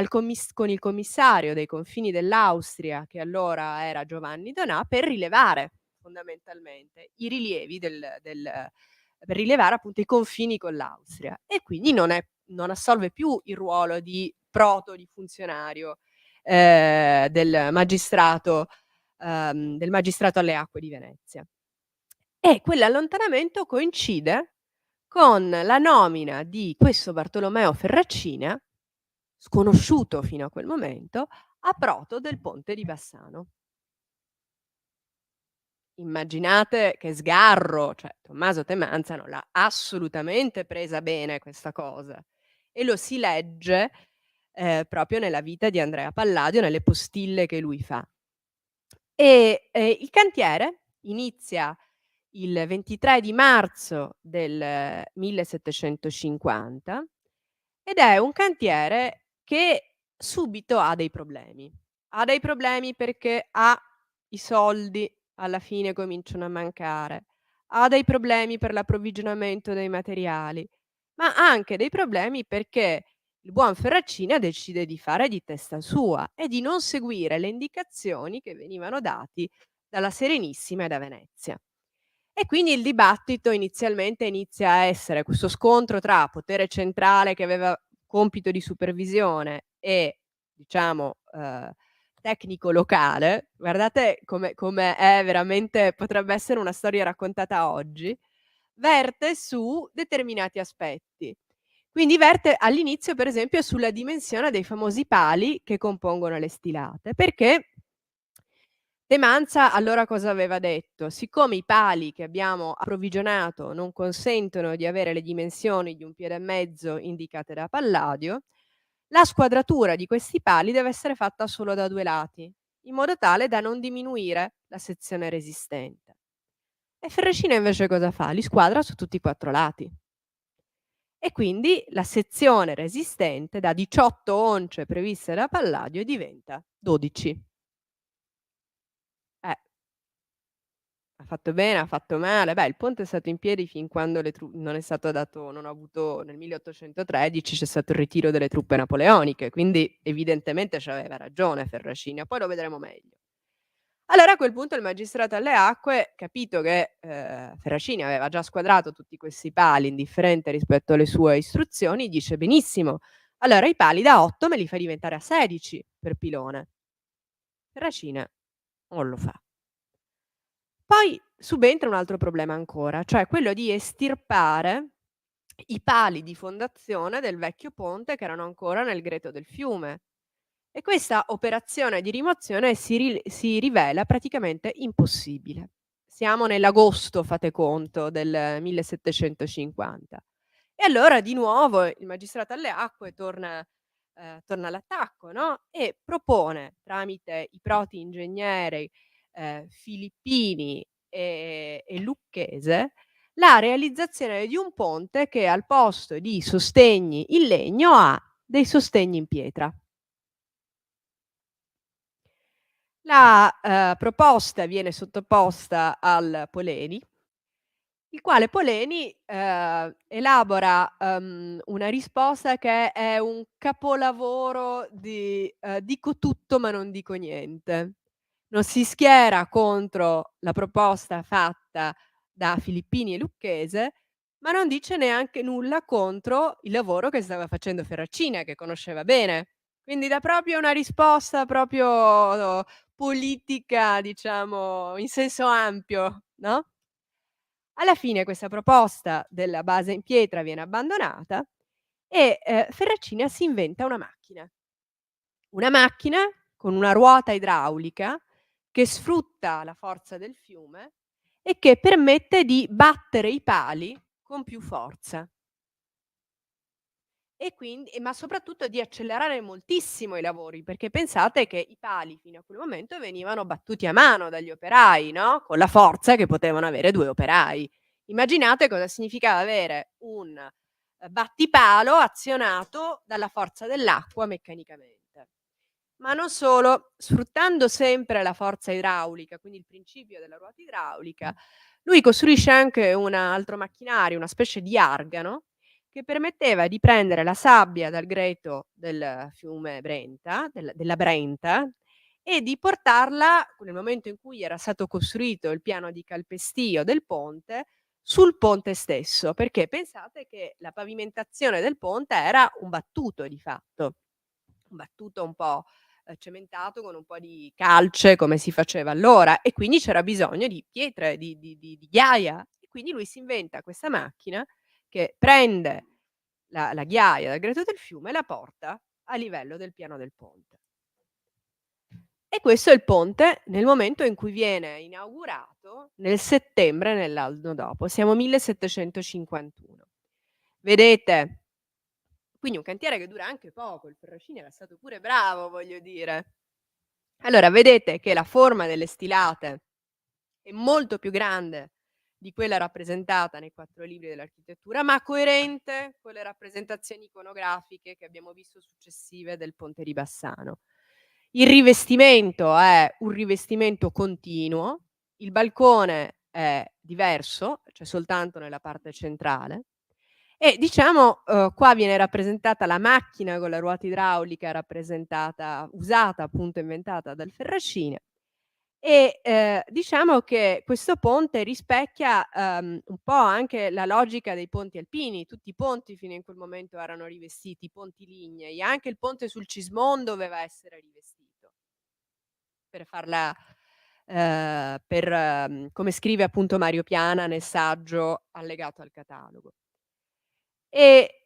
con il commissario dei confini dell'Austria, che allora era Giovanni Donà, per rilevare fondamentalmente i rilievi per rilevare appunto i confini con l'Austria e quindi non assolve più il ruolo di funzionario, del magistrato alle acque di Venezia. E quell'allontanamento coincide con la nomina di questo Bartolomeo Ferracina, sconosciuto fino a quel momento, a proto del ponte di Bassano. Immaginate che sgarro, cioè Tommaso Temanza non l'ha assolutamente presa bene questa cosa e lo si legge, proprio nella vita di Andrea Palladio, nelle postille che lui fa. Il cantiere inizia il 23 di marzo del 1750 ed è un cantiere che subito ha dei problemi. Ha dei problemi perché i soldi alla fine cominciano a mancare, ha dei problemi per l'approvvigionamento dei materiali, ma ha anche dei problemi perché il buon Ferracina decide di fare di testa sua e di non seguire le indicazioni che venivano dati dalla Serenissima e da Venezia. E quindi il dibattito inizialmente inizia a essere questo scontro tra potere centrale che aveva compito di supervisione e diciamo, tecnico locale. Guardate come è veramente potrebbe essere una storia raccontata oggi, verte su determinati aspetti. Quindi verte all'inizio per esempio sulla dimensione dei famosi pali che compongono le stilate, perché De Manza allora cosa aveva detto: siccome i pali che abbiamo approvvigionato non consentono di avere le dimensioni di un piede e mezzo indicate da Palladio, la squadratura di questi pali deve essere fatta solo da 2 lati, in modo tale da non diminuire la sezione resistente. E Ferracina invece cosa fa? Li squadra su tutti i 4 lati. E quindi la sezione resistente da 18 once previste da Palladio diventa 12. Eh. Ha fatto bene, ha fatto male. Beh, il ponte è stato in piedi fin quando le tru non è stato dato non ha avuto nel 1813 c'è stato il ritiro delle truppe napoleoniche, quindi evidentemente c'aveva ragione Ferracina, poi lo vedremo meglio. Allora a quel punto il magistrato alle acque, capito che, Ferracini aveva già squadrato tutti questi pali indifferente rispetto alle sue istruzioni, dice: "Benissimo, allora i pali da 8 me li fai diventare a 16 per pilone". Ferracina non lo fa. Poi subentra un altro problema ancora, cioè quello di estirpare i pali di fondazione del vecchio ponte che erano ancora nel greto del fiume. E questa operazione di rimozione si rivela praticamente impossibile. Siamo nell'agosto, fate conto, del 1750. E allora di nuovo il magistrato alle acque torna all'attacco, no, e propone tramite i proti ingegneri, Filippini e Lucchese, la realizzazione di un ponte che al posto di sostegni in legno ha dei sostegni in pietra. La, proposta viene sottoposta al Poleni, il quale Poleni, elabora, una risposta che è un capolavoro di, dico tutto ma non dico niente. Non si schiera contro la proposta fatta da Filippini e Lucchese, ma non dice neanche nulla contro il lavoro che stava facendo Ferracina, che conosceva bene. Quindi dà proprio una risposta proprio politica, diciamo, in senso ampio, no? Alla fine questa proposta della base in pietra viene abbandonata e, Ferracina si inventa una macchina con una ruota idraulica che sfrutta la forza del fiume e che permette di battere i pali con più forza. Ma soprattutto di accelerare moltissimo i lavori, perché pensate che i pali fino a quel momento venivano battuti a mano dagli operai, no, con la forza che potevano avere 2 operai. Immaginate cosa significava avere un, battipalo azionato dalla forza dell'acqua meccanicamente. Ma non solo, sfruttando sempre la forza idraulica, quindi il principio della ruota idraulica, lui costruisce anche un altro macchinario, una specie di argano, che permetteva di prendere la sabbia dal greto del fiume Brenta, della Brenta, e di portarla, nel momento in cui era stato costruito il piano di calpestio del ponte, sul ponte stesso, perché pensate che la pavimentazione del ponte era un battuto di fatto, un battuto un po', cementato con un po' di calce come si faceva allora e quindi c'era bisogno di pietre, di ghiaia e quindi lui si inventa questa macchina che prende la ghiaia dal greto del fiume e la porta a livello del piano del ponte. E questo è il ponte nel momento in cui viene inaugurato nel settembre nell'anno dopo, siamo 1751. Vedete? Quindi un cantiere che dura anche poco, il Ferracini era stato pure bravo, voglio dire. Allora vedete che la forma delle stilate è molto più grande di quella rappresentata nei 4 libri dell'architettura, ma coerente con le rappresentazioni iconografiche che abbiamo visto successive del Ponte di Bassano. Il rivestimento è un rivestimento continuo, il balcone è diverso, cioè soltanto nella parte centrale e diciamo, qua viene rappresentata la macchina con la ruota idraulica rappresentata usata appunto inventata dal Ferracina e, diciamo che questo ponte rispecchia, un po' anche la logica dei ponti alpini. Tutti i ponti fino in quel momento erano rivestiti, i ponti lignei, anche il ponte sul Cismon doveva essere rivestito per farla come scrive appunto Mario Piana nel saggio allegato al catalogo. E,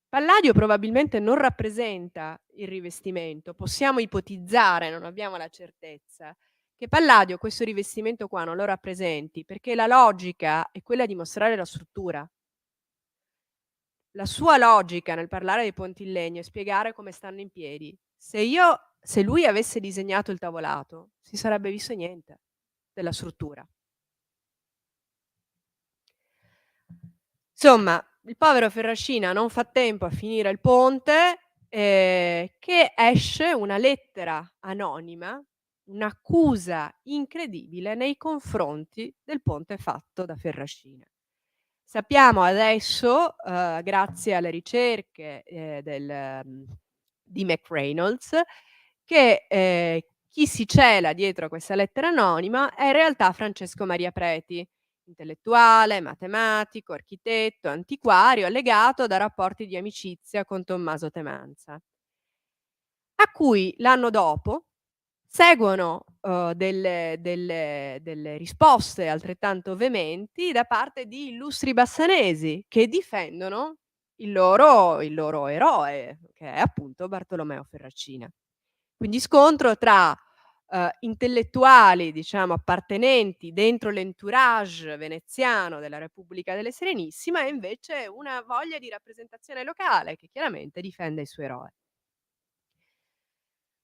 Palladio probabilmente non rappresenta il rivestimento. Possiamo ipotizzare, non abbiamo la certezza, che Palladio questo rivestimento qua non lo rappresenti, perché la logica è quella di mostrare la struttura. La sua logica nel parlare dei ponti in legno è spiegare come stanno in piedi. Se lui avesse disegnato il tavolato, si sarebbe visto niente della struttura. Insomma, il povero Ferracina non fa tempo a finire il ponte, che esce una lettera anonima, un'accusa incredibile nei confronti del ponte fatto da Ferracina. Sappiamo adesso, grazie alle ricerche, di McReynolds, che, chi si cela dietro a questa lettera anonima è in realtà Francesco Maria Preti, intellettuale, matematico, architetto, antiquario, legato da rapporti di amicizia con Tommaso Temanza, a cui l'anno dopo seguono, delle risposte altrettanto veementi da parte di illustri bassanesi che difendono il loro eroe, che è appunto Bartolomeo Ferracina. Quindi scontro tra, intellettuali, diciamo, appartenenti dentro l'entourage veneziano della Repubblica delle Serenissime e invece una voglia di rappresentazione locale che chiaramente difende il suo eroe.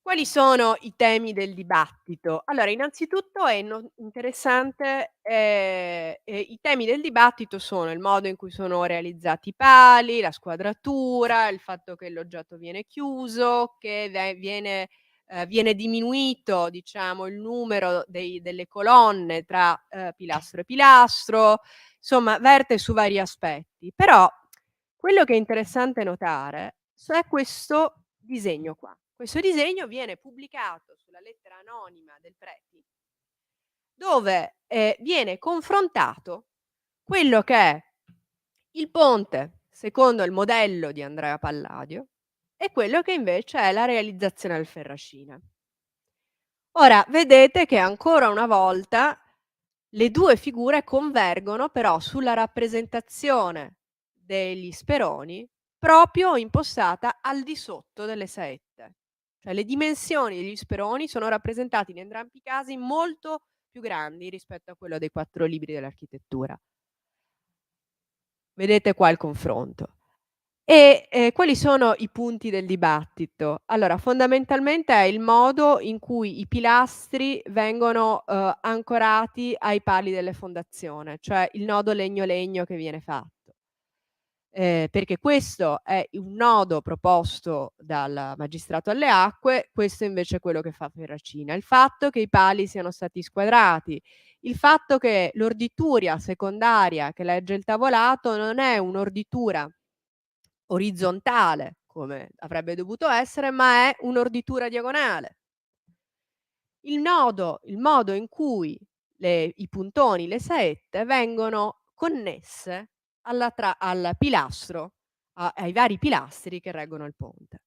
Quali sono i temi del dibattito? Allora, innanzitutto è interessante, i temi del dibattito sono il modo in cui sono realizzati i pali, la squadratura, il fatto che l'oggetto viene chiuso, che viene diminuito, diciamo, il numero delle colonne tra, pilastro e pilastro, insomma verte su vari aspetti. Però quello che è interessante notare è questo disegno qua. Questo disegno viene pubblicato sulla lettera anonima del Preti, dove, viene confrontato quello che è il ponte secondo il modello di Andrea Palladio e quello che invece è la realizzazione del Ferracina. Ora vedete che ancora una volta le 2 figure convergono però sulla rappresentazione degli speroni proprio impostata al di sotto delle saette. Cioè le dimensioni degli speroni sono rappresentati in entrambi i casi molto più grandi rispetto a quello dei 4 libri dell'architettura. Vedete qua il confronto. Quali sono i punti del dibattito? Allora, fondamentalmente è il modo in cui i pilastri vengono, ancorati ai pali delle fondazione, cioè il nodo legno-legno che viene fatto. Perché questo è un nodo proposto dal magistrato alle acque, questo invece è quello che fa Ferracina. Il fatto che i pali siano stati squadrati, il fatto che l'orditura secondaria che legge il tavolato non è un'orditura orizzontale, come avrebbe dovuto essere, ma è un'orditura diagonale. Il modo in cui i puntoni, le saette vengono connesse al pilastro, ai vari pilastri che reggono il ponte.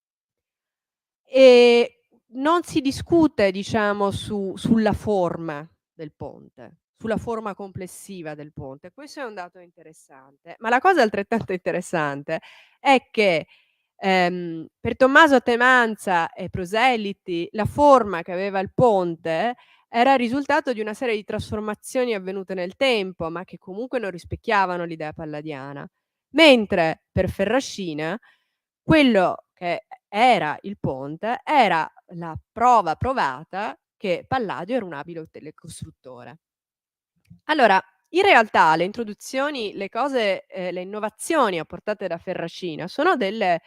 Ehm, non si discute diciamo sulla forma del ponte, sulla forma complessiva del ponte. Questo è un dato interessante, ma la cosa altrettanto interessante è che, per Tommaso Temanza e Proseliti la forma che aveva il ponte era il risultato di una serie di trasformazioni avvenute nel tempo, ma che comunque non rispecchiavano l'idea palladiana. Mentre per Ferracina quello che era il ponte era la prova provata che Palladio era un abile telecostruttore. Allora, in realtà le introduzioni, le cose le innovazioni apportate da Ferracina sono delle,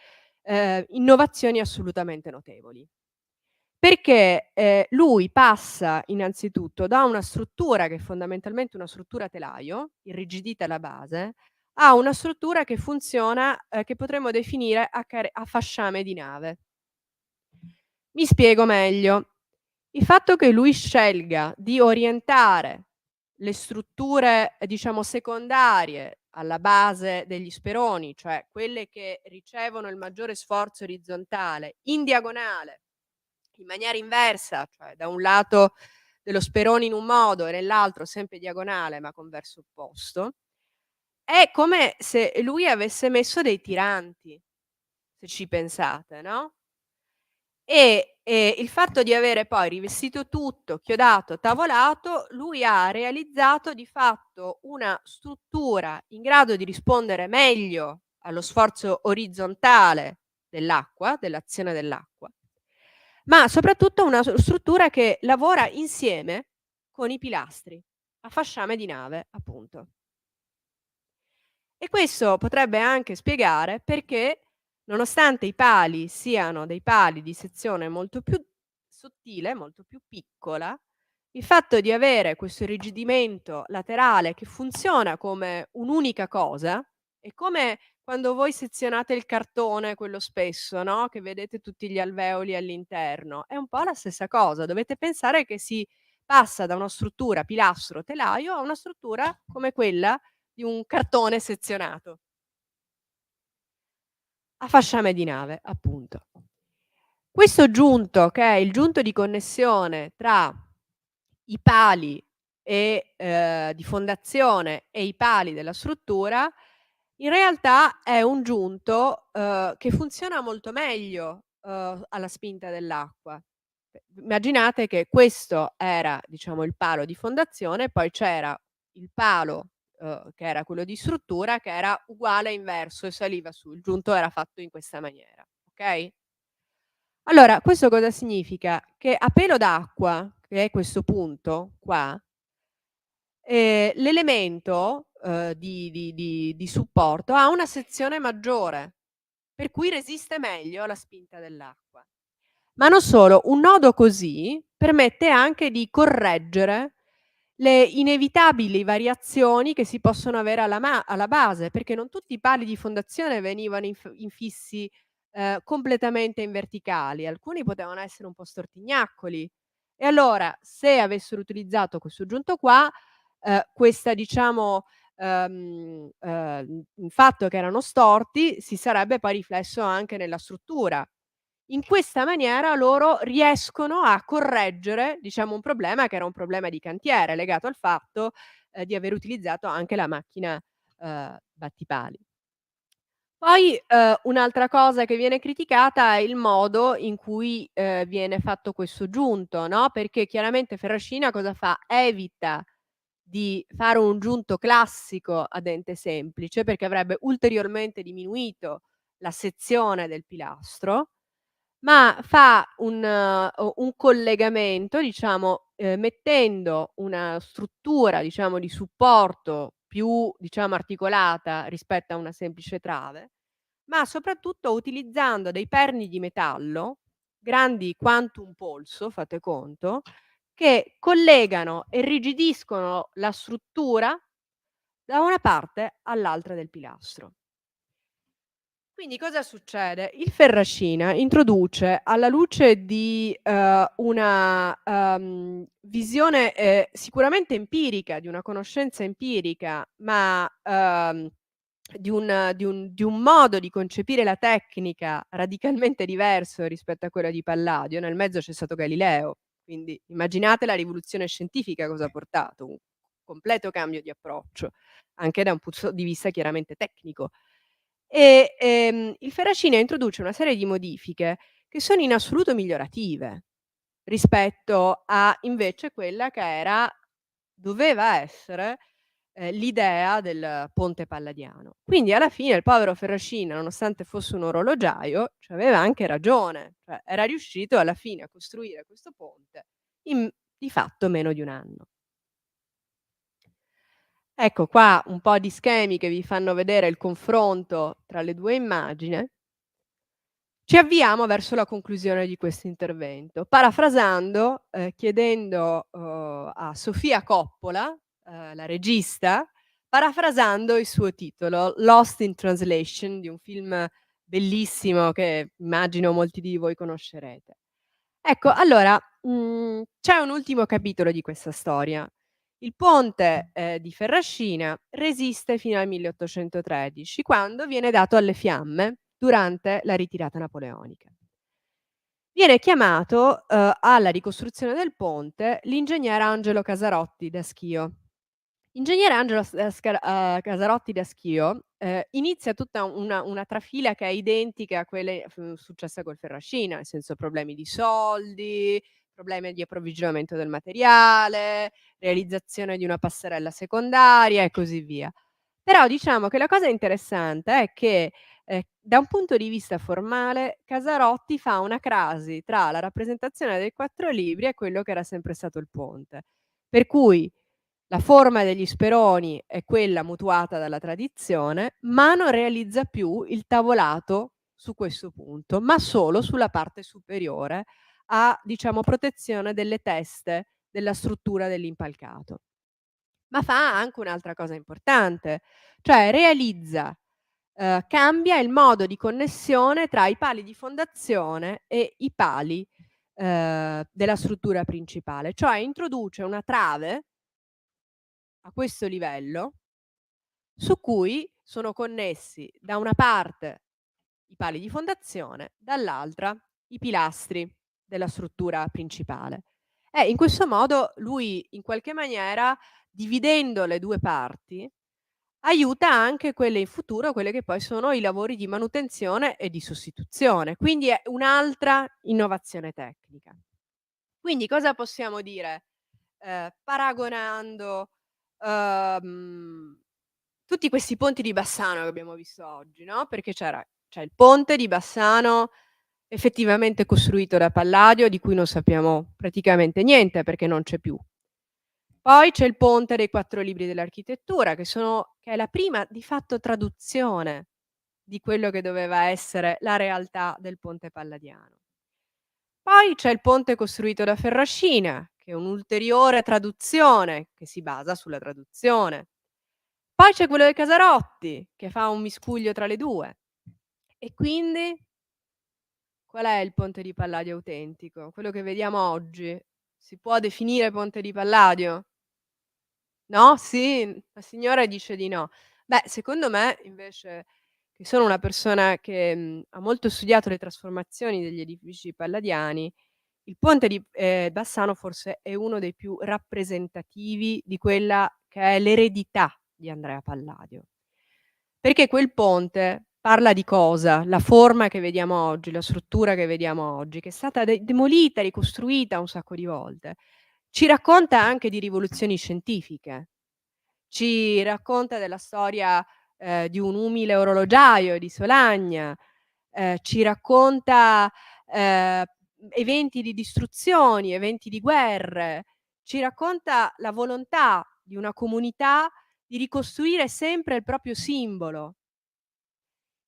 innovazioni assolutamente notevoli. Perché, lui passa innanzitutto da una struttura che è fondamentalmente una struttura a telaio, irrigidita alla base, a una struttura che funziona, che potremmo definire a fasciame di nave. Mi spiego meglio. Il fatto che lui scelga di orientare le strutture, diciamo secondarie alla base degli speroni, cioè quelle che ricevono il maggiore sforzo orizzontale, in diagonale, in maniera inversa, cioè da un lato dello sperone in un modo e nell'altro sempre diagonale ma con verso opposto, è come se lui avesse messo dei tiranti, se ci pensate, no, il fatto di avere poi rivestito tutto, chiodato, tavolato, lui ha realizzato di fatto una struttura in grado di rispondere meglio allo sforzo orizzontale dell'acqua, dell'azione dell'acqua, ma soprattutto una struttura che lavora insieme con i pilastri, a fasciame di nave appunto. E questo potrebbe anche spiegare perché, nonostante i pali siano dei pali di sezione molto più sottile, molto più piccola, il fatto di avere questo irrigidimento laterale che funziona come un'unica cosa, è come quando voi sezionate il cartone, quello spesso, no, che vedete tutti gli alveoli all'interno, è un po' la stessa cosa. Dovete pensare che si passa da una struttura pilastro-telaio a una struttura come quella di un cartone sezionato, a fasciame di nave, appunto. Questo giunto, che è il giunto di connessione tra i pali di fondazione e i pali della struttura, in realtà è un giunto, che funziona molto meglio, alla spinta dell'acqua. Immaginate che questo era, diciamo, il palo di fondazione, poi c'era il palo, che era quello di struttura, che era uguale e inverso e saliva su. Il giunto era fatto in questa maniera, okay? Allora, questo cosa significa? Che a pelo d'acqua, che è questo punto qua, l'elemento, di supporto ha una sezione maggiore, per cui resiste meglio alla spinta dell'acqua. Ma non solo, un nodo così permette anche di correggere le inevitabili variazioni che si possono avere alla base, perché non tutti i pali di fondazione venivano infissi, completamente in verticali, alcuni potevano essere un po' stortignacoli. E allora, se avessero utilizzato questo giunto qua, questa diciamo, il fatto che erano storti si sarebbe poi riflesso anche nella struttura. In questa maniera loro riescono a correggere, diciamo, un problema che era un problema di cantiere, legato al fatto, di aver utilizzato anche la macchina, battipali. Poi, un'altra cosa che viene criticata è il modo in cui, viene fatto questo giunto, no, perché chiaramente Ferracina cosa fa? Evita di fare un giunto classico a dente semplice, perché avrebbe ulteriormente diminuito la sezione del pilastro, ma fa un collegamento, diciamo, mettendo una struttura, diciamo, di supporto più, diciamo, articolata rispetto a una semplice trave, ma soprattutto utilizzando dei perni di metallo, grandi quanto un polso, fate conto, che collegano e irrigidiscono la struttura da una parte all'altra del pilastro. Quindi cosa succede? Il Ferracina introduce, alla luce di, una, visione, sicuramente empirica, di una conoscenza empirica, ma, di un modo di concepire la tecnica radicalmente diverso rispetto a quello di Palladio. Nel mezzo c'è stato Galileo, quindi immaginate la rivoluzione scientifica cosa ha portato, un completo cambio di approccio, anche da un punto di vista chiaramente tecnico. Il Ferracina introduce una serie di modifiche che sono in assoluto migliorative rispetto a invece quella che doveva essere, l'idea del ponte palladiano. Quindi alla fine il povero Ferracina, nonostante fosse un orologiaio, c'aveva anche ragione, cioè era riuscito alla fine a costruire questo ponte in di fatto meno di 1 anno. Ecco qua un po' di schemi che vi fanno vedere il confronto tra le 2 immagini. Ci avviamo verso la conclusione di questo intervento, parafrasando, chiedendo, a Sofia Coppola, la regista, parafrasando il suo titolo, Lost in Translation, di un film bellissimo che immagino molti di voi conoscerete. Ecco, allora, c'è un ultimo capitolo di questa storia. Il ponte, di Ferrascina resiste fino al 1813, quando viene dato alle fiamme durante la ritirata napoleonica. Viene chiamato, alla ricostruzione del ponte l'ingegnere Angelo Casarotti da Schio. Ingegnere Angelo Casarotti da Schio, inizia tutta una trafila che è identica a quelle successe col Ferracina, nel senso problemi di soldi, problemi di approvvigionamento del materiale, realizzazione di una passerella secondaria e così via. Però diciamo che la cosa interessante è che, da un punto di vista formale, Casarotti fa una crasi tra la rappresentazione dei 4 libri e quello che era sempre stato il ponte. Per cui la forma degli speroni è quella mutuata dalla tradizione, ma non realizza più il tavolato su questo punto, ma solo sulla parte superiore, a, diciamo, protezione delle teste della struttura dell'impalcato. Ma fa anche un'altra cosa importante, cioè cambia il modo di connessione tra i pali di fondazione e i pali, della struttura principale, cioè introduce una trave a questo livello su cui sono connessi da una parte i pali di fondazione, dall'altra i pilastri della struttura principale. E in questo modo lui, in qualche maniera, dividendo le 2 parti, aiuta anche quelle in futuro, quelle che poi sono i lavori di manutenzione e di sostituzione. Quindi è un'altra innovazione tecnica. Quindi cosa possiamo dire, paragonando, uhm, tutti questi ponti di Bassano che abbiamo visto oggi, no, perché c'è il ponte di Bassano effettivamente costruito da Palladio, di cui non sappiamo praticamente niente perché non c'è più. Poi c'è il ponte dei 4 libri dell'architettura che è la prima di fatto traduzione di quello che doveva essere la realtà del ponte palladiano. Poi c'è il ponte costruito da Ferracina, che è un'ulteriore traduzione che si basa sulla traduzione. Poi c'è quello dei Casarotti, che fa un miscuglio tra le 2. E quindi qual è il ponte di Palladio autentico? Quello che vediamo oggi. Si può definire ponte di Palladio? No? Sì? La signora dice di no. Beh, secondo me invece, che sono una persona che, ha molto studiato le trasformazioni degli edifici palladiani, il ponte di, Bassano forse è uno dei più rappresentativi di quella che è l'eredità di Andrea Palladio. Perché quel ponte parla di cosa? La forma che vediamo oggi, la struttura che vediamo oggi, che è stata demolita, ricostruita un sacco di volte, ci racconta anche di rivoluzioni scientifiche. Ci racconta della storia, di un umile orologiaio di Solagna, ci racconta, ehm, eventi di distruzioni, eventi di guerre, ci racconta la volontà di una comunità di ricostruire sempre il proprio simbolo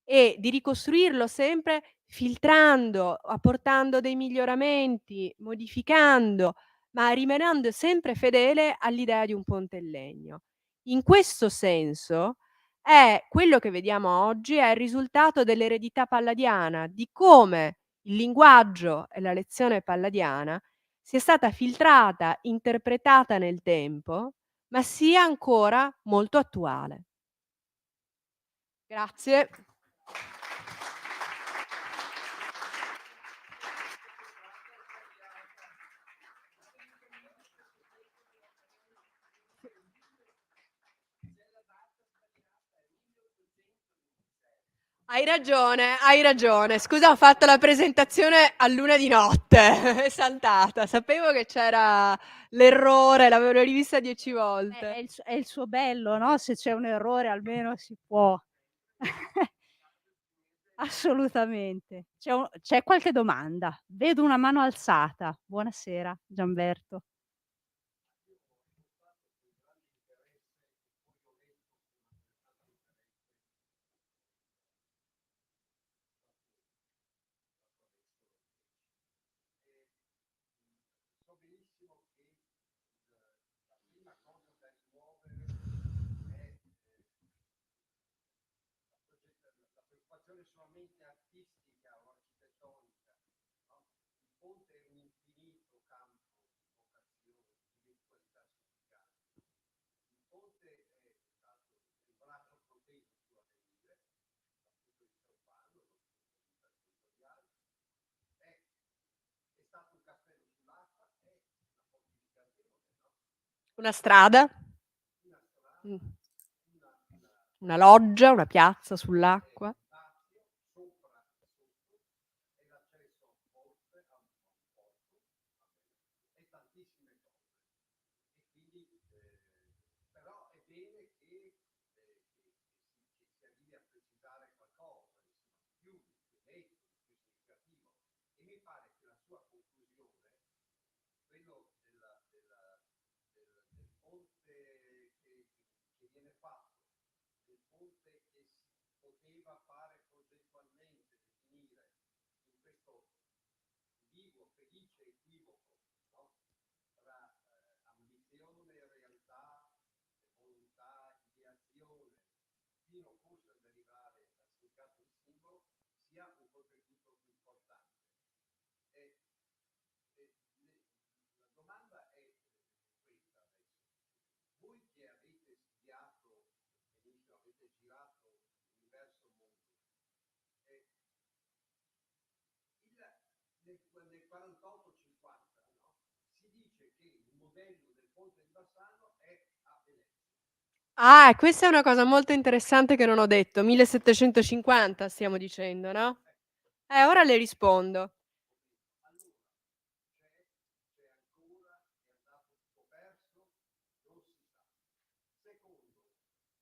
e di ricostruirlo sempre filtrando, apportando dei miglioramenti, modificando, ma rimanendo sempre fedele all'idea di un ponte in legno. In questo senso quello che vediamo oggi è il risultato dell'eredità palladiana, di come il linguaggio e la lezione palladiana sia stata filtrata, interpretata nel tempo, ma sia ancora molto attuale. Grazie. Hai ragione, hai ragione. Scusa, ho fatto la presentazione a luna di notte, è saltata. Sapevo che c'era l'errore, l'avevo rivista 10 volte. È il suo bello, no, se c'è un errore almeno si può assolutamente. C'è qualche domanda? Vedo una mano alzata. Buonasera, Gianberto. Una strada? Mh. Una loggia, una piazza sull'acqua? felice equivoco, no? Tra ambizione, realtà, volontà, ideazione, fino forse ad arrivare al significato del simbolo, sia un contributo più importante. E, la domanda è questa adesso. Voi che avete studiato benissimo, avete girato l'universo mondo, nel 48-50, no? Si dice che il modello del ponte di Bassano è a Venezia. Ah, questa è una cosa molto interessante che non ho detto. 1750 stiamo dicendo, no? Ora le rispondo. Allora, c'è ancora, è andato scoperto, non si sa. Secondo,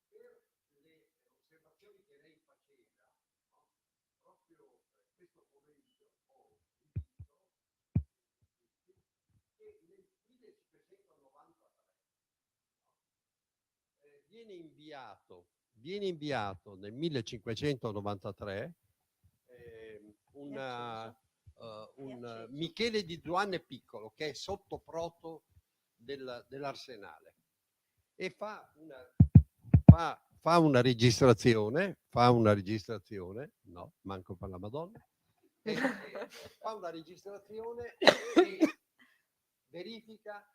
per le osservazioni che lei faceva, no? Proprio questo pomeriggio ho visto che nel 1593 viene inviato nel 1593 un Michele di Duane Piccolo, che è sottoproto dell'Arsenale, e fa una registrazione, no, manco per la Madonna, fa una registrazione e verifica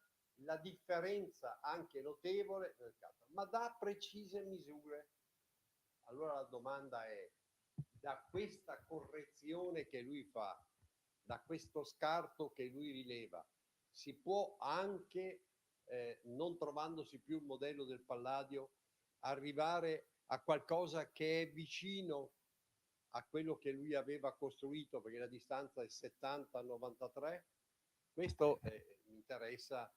la differenza anche notevole nel caso, ma dà precise misure. Allora la domanda è: da questa correzione che lui fa, da questo scarto che lui rileva, si può anche, non trovandosi più il modello del Palladio, arrivare a qualcosa che è vicino a quello che lui aveva costruito, perché la distanza è 70-93? Questo mi interessa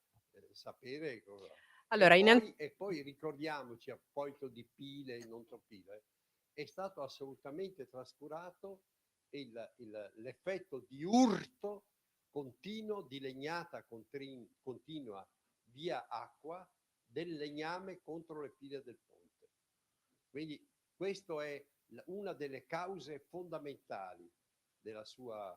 sapere cosa. Allora, e poi ricordiamoci, a proposito di pile e non tropile, è stato assolutamente trascurato l'effetto di urto continuo, di legnata continua via acqua del legname contro le pile del ponte. Quindi questo è una delle cause fondamentali della sua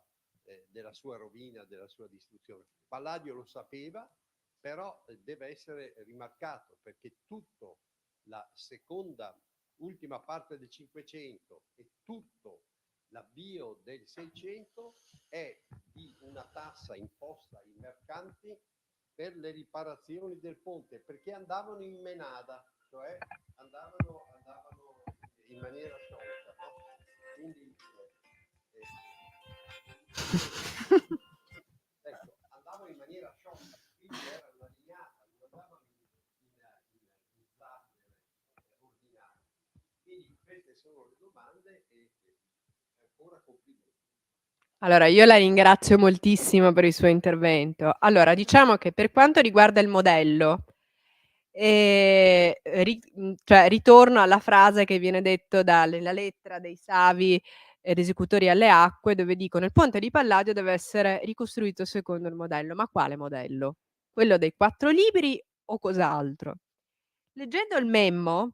rovina, della sua distruzione. Palladio lo sapeva, però deve essere rimarcato, perché tutta la ultima parte del 500 e tutto l'avvio del 600 è di una tassa imposta ai mercanti per le riparazioni del ponte, perché andavano in menada, cioè andavano in maniera sciolta, no? Quindi ecco, andavano in maniera sciolta, quindi era una lignata, non andavano in zattera ordinarie. Quindi queste sono le domande e ancora complimenti. Allora, io la ringrazio moltissimo per il suo intervento. Allora, diciamo che per quanto riguarda il modello, cioè ritorno alla frase che viene detto dalla lettera dei Savi ed esecutori alle acque, dove dicono: il ponte di Palladio deve essere ricostruito secondo il modello. Ma quale modello? Quello dei 4 libri o cos'altro? Leggendo il Memmo,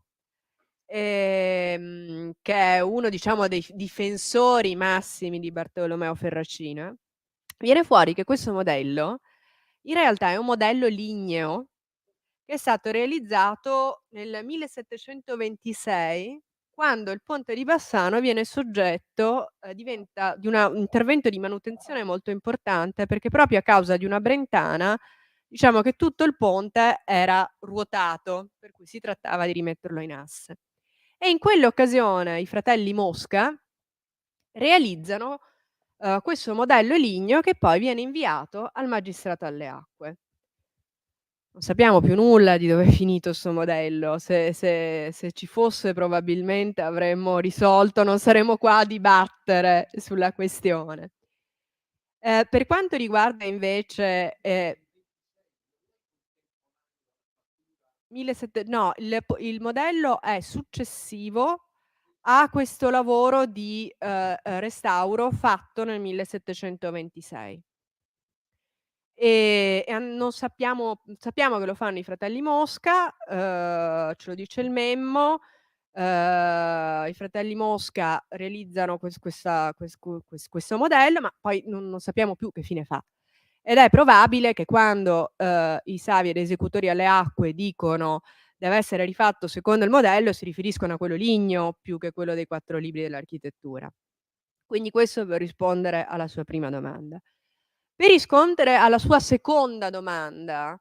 che è uno, diciamo, dei difensori massimi di Bartolomeo Ferracina, viene fuori che questo modello in realtà è un modello ligneo che è stato realizzato nel 1726, quando il ponte di Bassano viene soggetto diventa di un intervento di manutenzione molto importante, perché proprio a causa di una brentana, diciamo che tutto il ponte era ruotato, per cui si trattava di rimetterlo in asse. E in quell'occasione i fratelli Mosca realizzano questo modello ligneo, che poi viene inviato al Magistrato alle Acque. Non sappiamo più nulla di dove è finito 'sto modello. Se ci fosse, probabilmente avremmo risolto, non saremmo qua a dibattere sulla questione. Per quanto riguarda invece, no, il modello è successivo a questo lavoro di restauro fatto nel 1726. Non sappiamo che lo fanno i fratelli Mosca, ce lo dice il Memmo. I fratelli Mosca realizzano questo modello, ma poi non sappiamo più che fine fa. ed è probabile che quando i savi ed esecutori alle acque dicono deve essere rifatto secondo il modello, si riferiscono a quello ligneo più che quello dei 4 libri dell'architettura. Quindi questo per rispondere alla sua prima domanda. Per rispondere alla sua seconda domanda,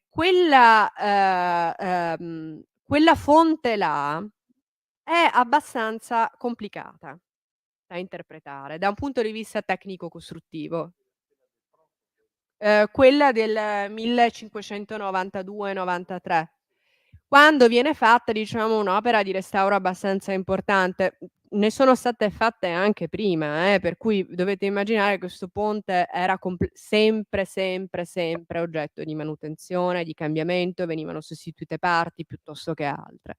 quella fonte là è abbastanza complicata da interpretare da un punto di vista tecnico-costruttivo. Quella del 1592-93. Quando viene fatta, diciamo, un'opera di restauro abbastanza importante. Ne sono state fatte anche prima, per cui dovete immaginare che questo ponte era sempre, sempre, sempre oggetto di manutenzione, di cambiamento, venivano sostituite parti piuttosto che altre.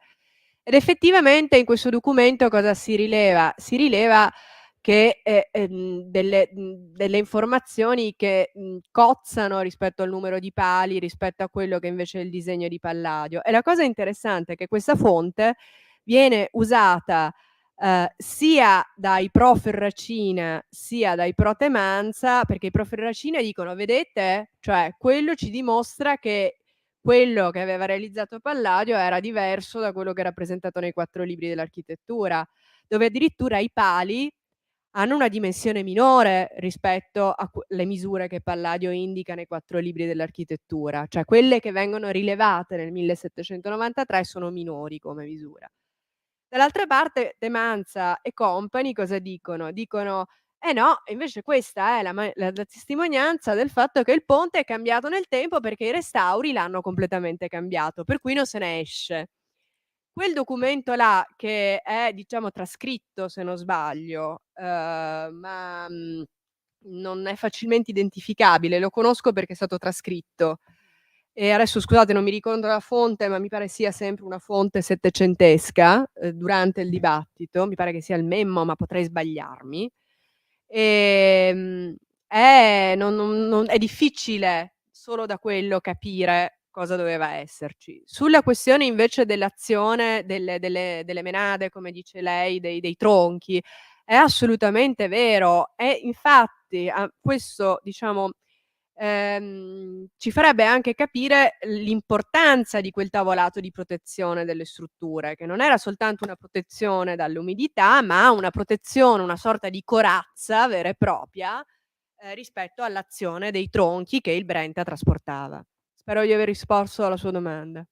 Ed effettivamente in questo documento cosa si rileva? Si rileva che, delle informazioni che, cozzano rispetto al numero di pali, rispetto a quello che invece è il disegno di Palladio. E la cosa interessante è che questa fonte viene usata, sia dai pro Ferracina, sia dai pro Temanza, perché i pro Ferracina dicono: "Vedete? Cioè quello ci dimostra che quello che aveva realizzato Palladio era diverso da quello che è rappresentato nei 4 libri dell'architettura", dove addirittura i pali hanno una dimensione minore rispetto a le misure che Palladio indica nei 4 libri dell'architettura, cioè quelle che vengono rilevate nel 1793 sono minori come misura. Dall'altra parte Temanza e company cosa dicono? Dicono: "Eh no, invece questa è la testimonianza del fatto che il ponte è cambiato nel tempo perché i restauri l'hanno completamente cambiato, per cui non se ne esce". Quel documento là che è, diciamo, trascritto se non sbaglio, ma, non è facilmente identificabile, lo conosco perché è stato trascritto. E adesso scusate non mi ricordo la fonte, ma mi pare sia sempre una fonte settecentesca, durante il dibattito, mi pare che sia il Memmo, ma potrei sbagliarmi. Ehm, è difficile solo da quello capire cosa doveva esserci. Sulla questione invece dell'azione delle menade, come dice lei, dei tronchi, è assolutamente vero e infatti a questo diciamo, ci farebbe anche capire l'importanza di quel tavolato di protezione delle strutture, che non era soltanto una protezione dall'umidità, ma una protezione, una sorta di corazza vera e propria, rispetto all'azione dei tronchi che il Brenta trasportava. Spero di aver risposto alla sua domanda.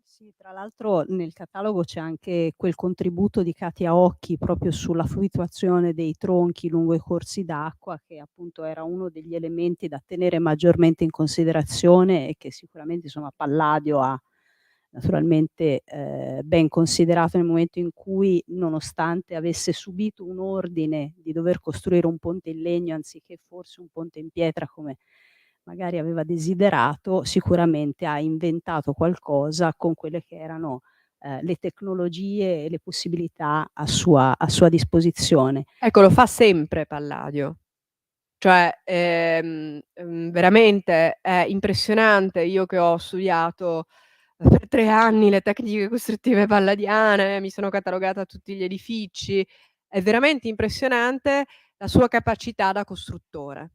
Sì, tra l'altro nel catalogo c'è anche quel contributo di Katia Occhi proprio sulla fluttuazione dei tronchi lungo i corsi d'acqua, che appunto era uno degli elementi da tenere maggiormente in considerazione e che sicuramente insomma Palladio ha naturalmente ben considerato nel momento in cui, nonostante avesse subito un ordine di dover costruire un ponte in legno anziché forse un ponte in pietra come magari aveva desiderato, sicuramente ha inventato qualcosa con quelle che erano, le tecnologie e le possibilità a sua disposizione. Ecco, lo fa sempre Palladio. Cioè, veramente è impressionante. Io che ho studiato per 3 anni le tecniche costruttive palladiane, mi sono catalogata tutti gli edifici, è veramente impressionante la sua capacità da costruttore.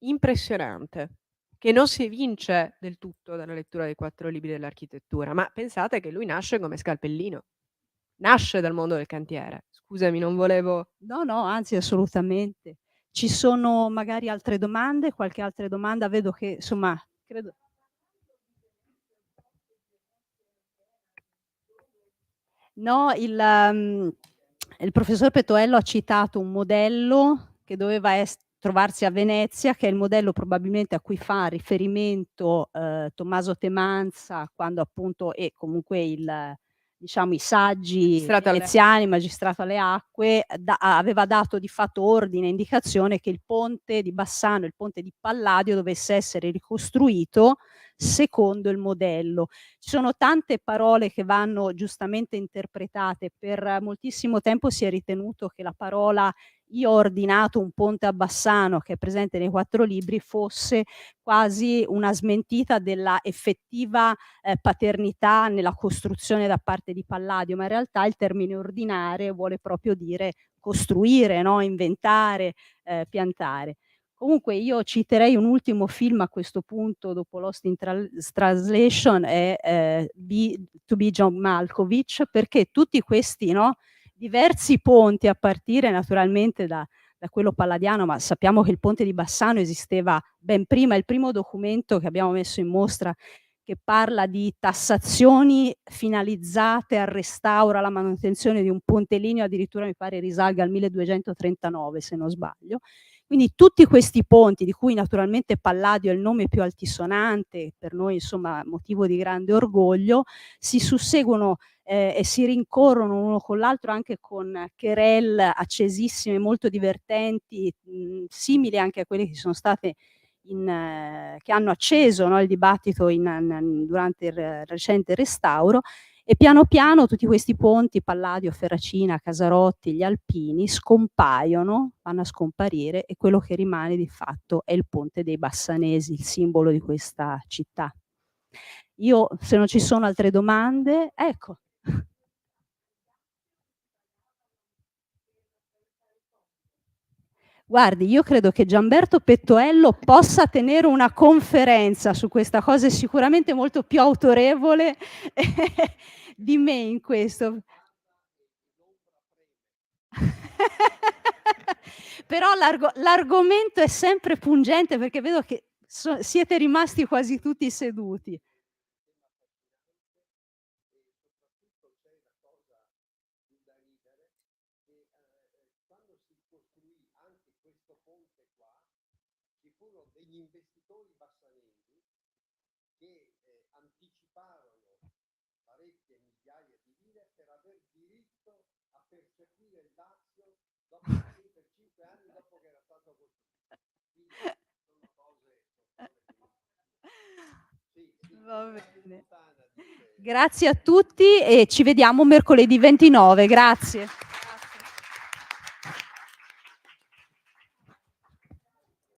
Impressionante, che non si evince del tutto dalla lettura dei 4 libri dell'architettura, ma pensate che lui nasce come scalpellino, nasce dal mondo del cantiere. Scusami, non volevo. No, no, anzi assolutamente. Ci sono magari altre domande? Qualche altra domanda? Vedo che insomma credo. No, il professor Petoello ha citato un modello che doveva trovarsi a Venezia, che è il modello probabilmente a cui fa riferimento, Tommaso Temanza quando appunto e comunque diciamo i saggi Magistrato alle veneziani, Magistrato alle acque, aveva dato di fatto ordine e indicazione che il ponte di Bassano, il ponte di Palladio dovesse essere ricostruito secondo il modello. Ci sono tante parole che vanno giustamente interpretate. Per moltissimo tempo si è ritenuto che la parola "io ho ordinato un ponte a Bassano", che è presente nei 4 libri, fosse quasi una smentita della effettiva, paternità nella costruzione da parte di Palladio, ma in realtà il termine ordinare vuole proprio dire costruire, no? Inventare, piantare. Comunque io citerei un ultimo film a questo punto, dopo Lost in Translation, è To Be John Malkovich, perché tutti questi, no, diversi ponti, a partire naturalmente da quello palladiano, ma sappiamo che il ponte di Bassano esisteva ben prima. Il primo documento che abbiamo messo in mostra, che parla di tassazioni finalizzate al restauro, alla manutenzione di un ponte ligneo, addirittura mi pare risalga al 1239, se non sbaglio. Quindi tutti questi ponti, di cui naturalmente Palladio è il nome più altisonante, per noi insomma motivo di grande orgoglio, si susseguono e si rincorrono uno con l'altro, anche con querelle accesissime, molto divertenti, simili anche a quelle che sono state che hanno acceso, no, il dibattito durante il recente restauro. E piano piano tutti questi ponti, Palladio, Ferracina, Casarotti, gli Alpini, scompaiono, vanno a scomparire, e quello che rimane di fatto è il ponte dei Bassanesi, il simbolo di questa città. Io, se non ci sono altre domande, ecco. Guardi, io credo che Gianberto Pettoello possa tenere una conferenza su questa cosa, è sicuramente molto più autorevole di me in questo. Però l'argomento è sempre pungente, perché vedo che siete rimasti quasi tutti seduti. Quando si costruì anche questo ponte qua, ci furono degli investitori bassanesi che anticiparono parecchie migliaia di lire per aver diritto a percepire il Lazio per 5 anni dopo che era stato costruito. Quindi sono cose Va bene. Grazie a tutti e ci vediamo mercoledì 29. Grazie.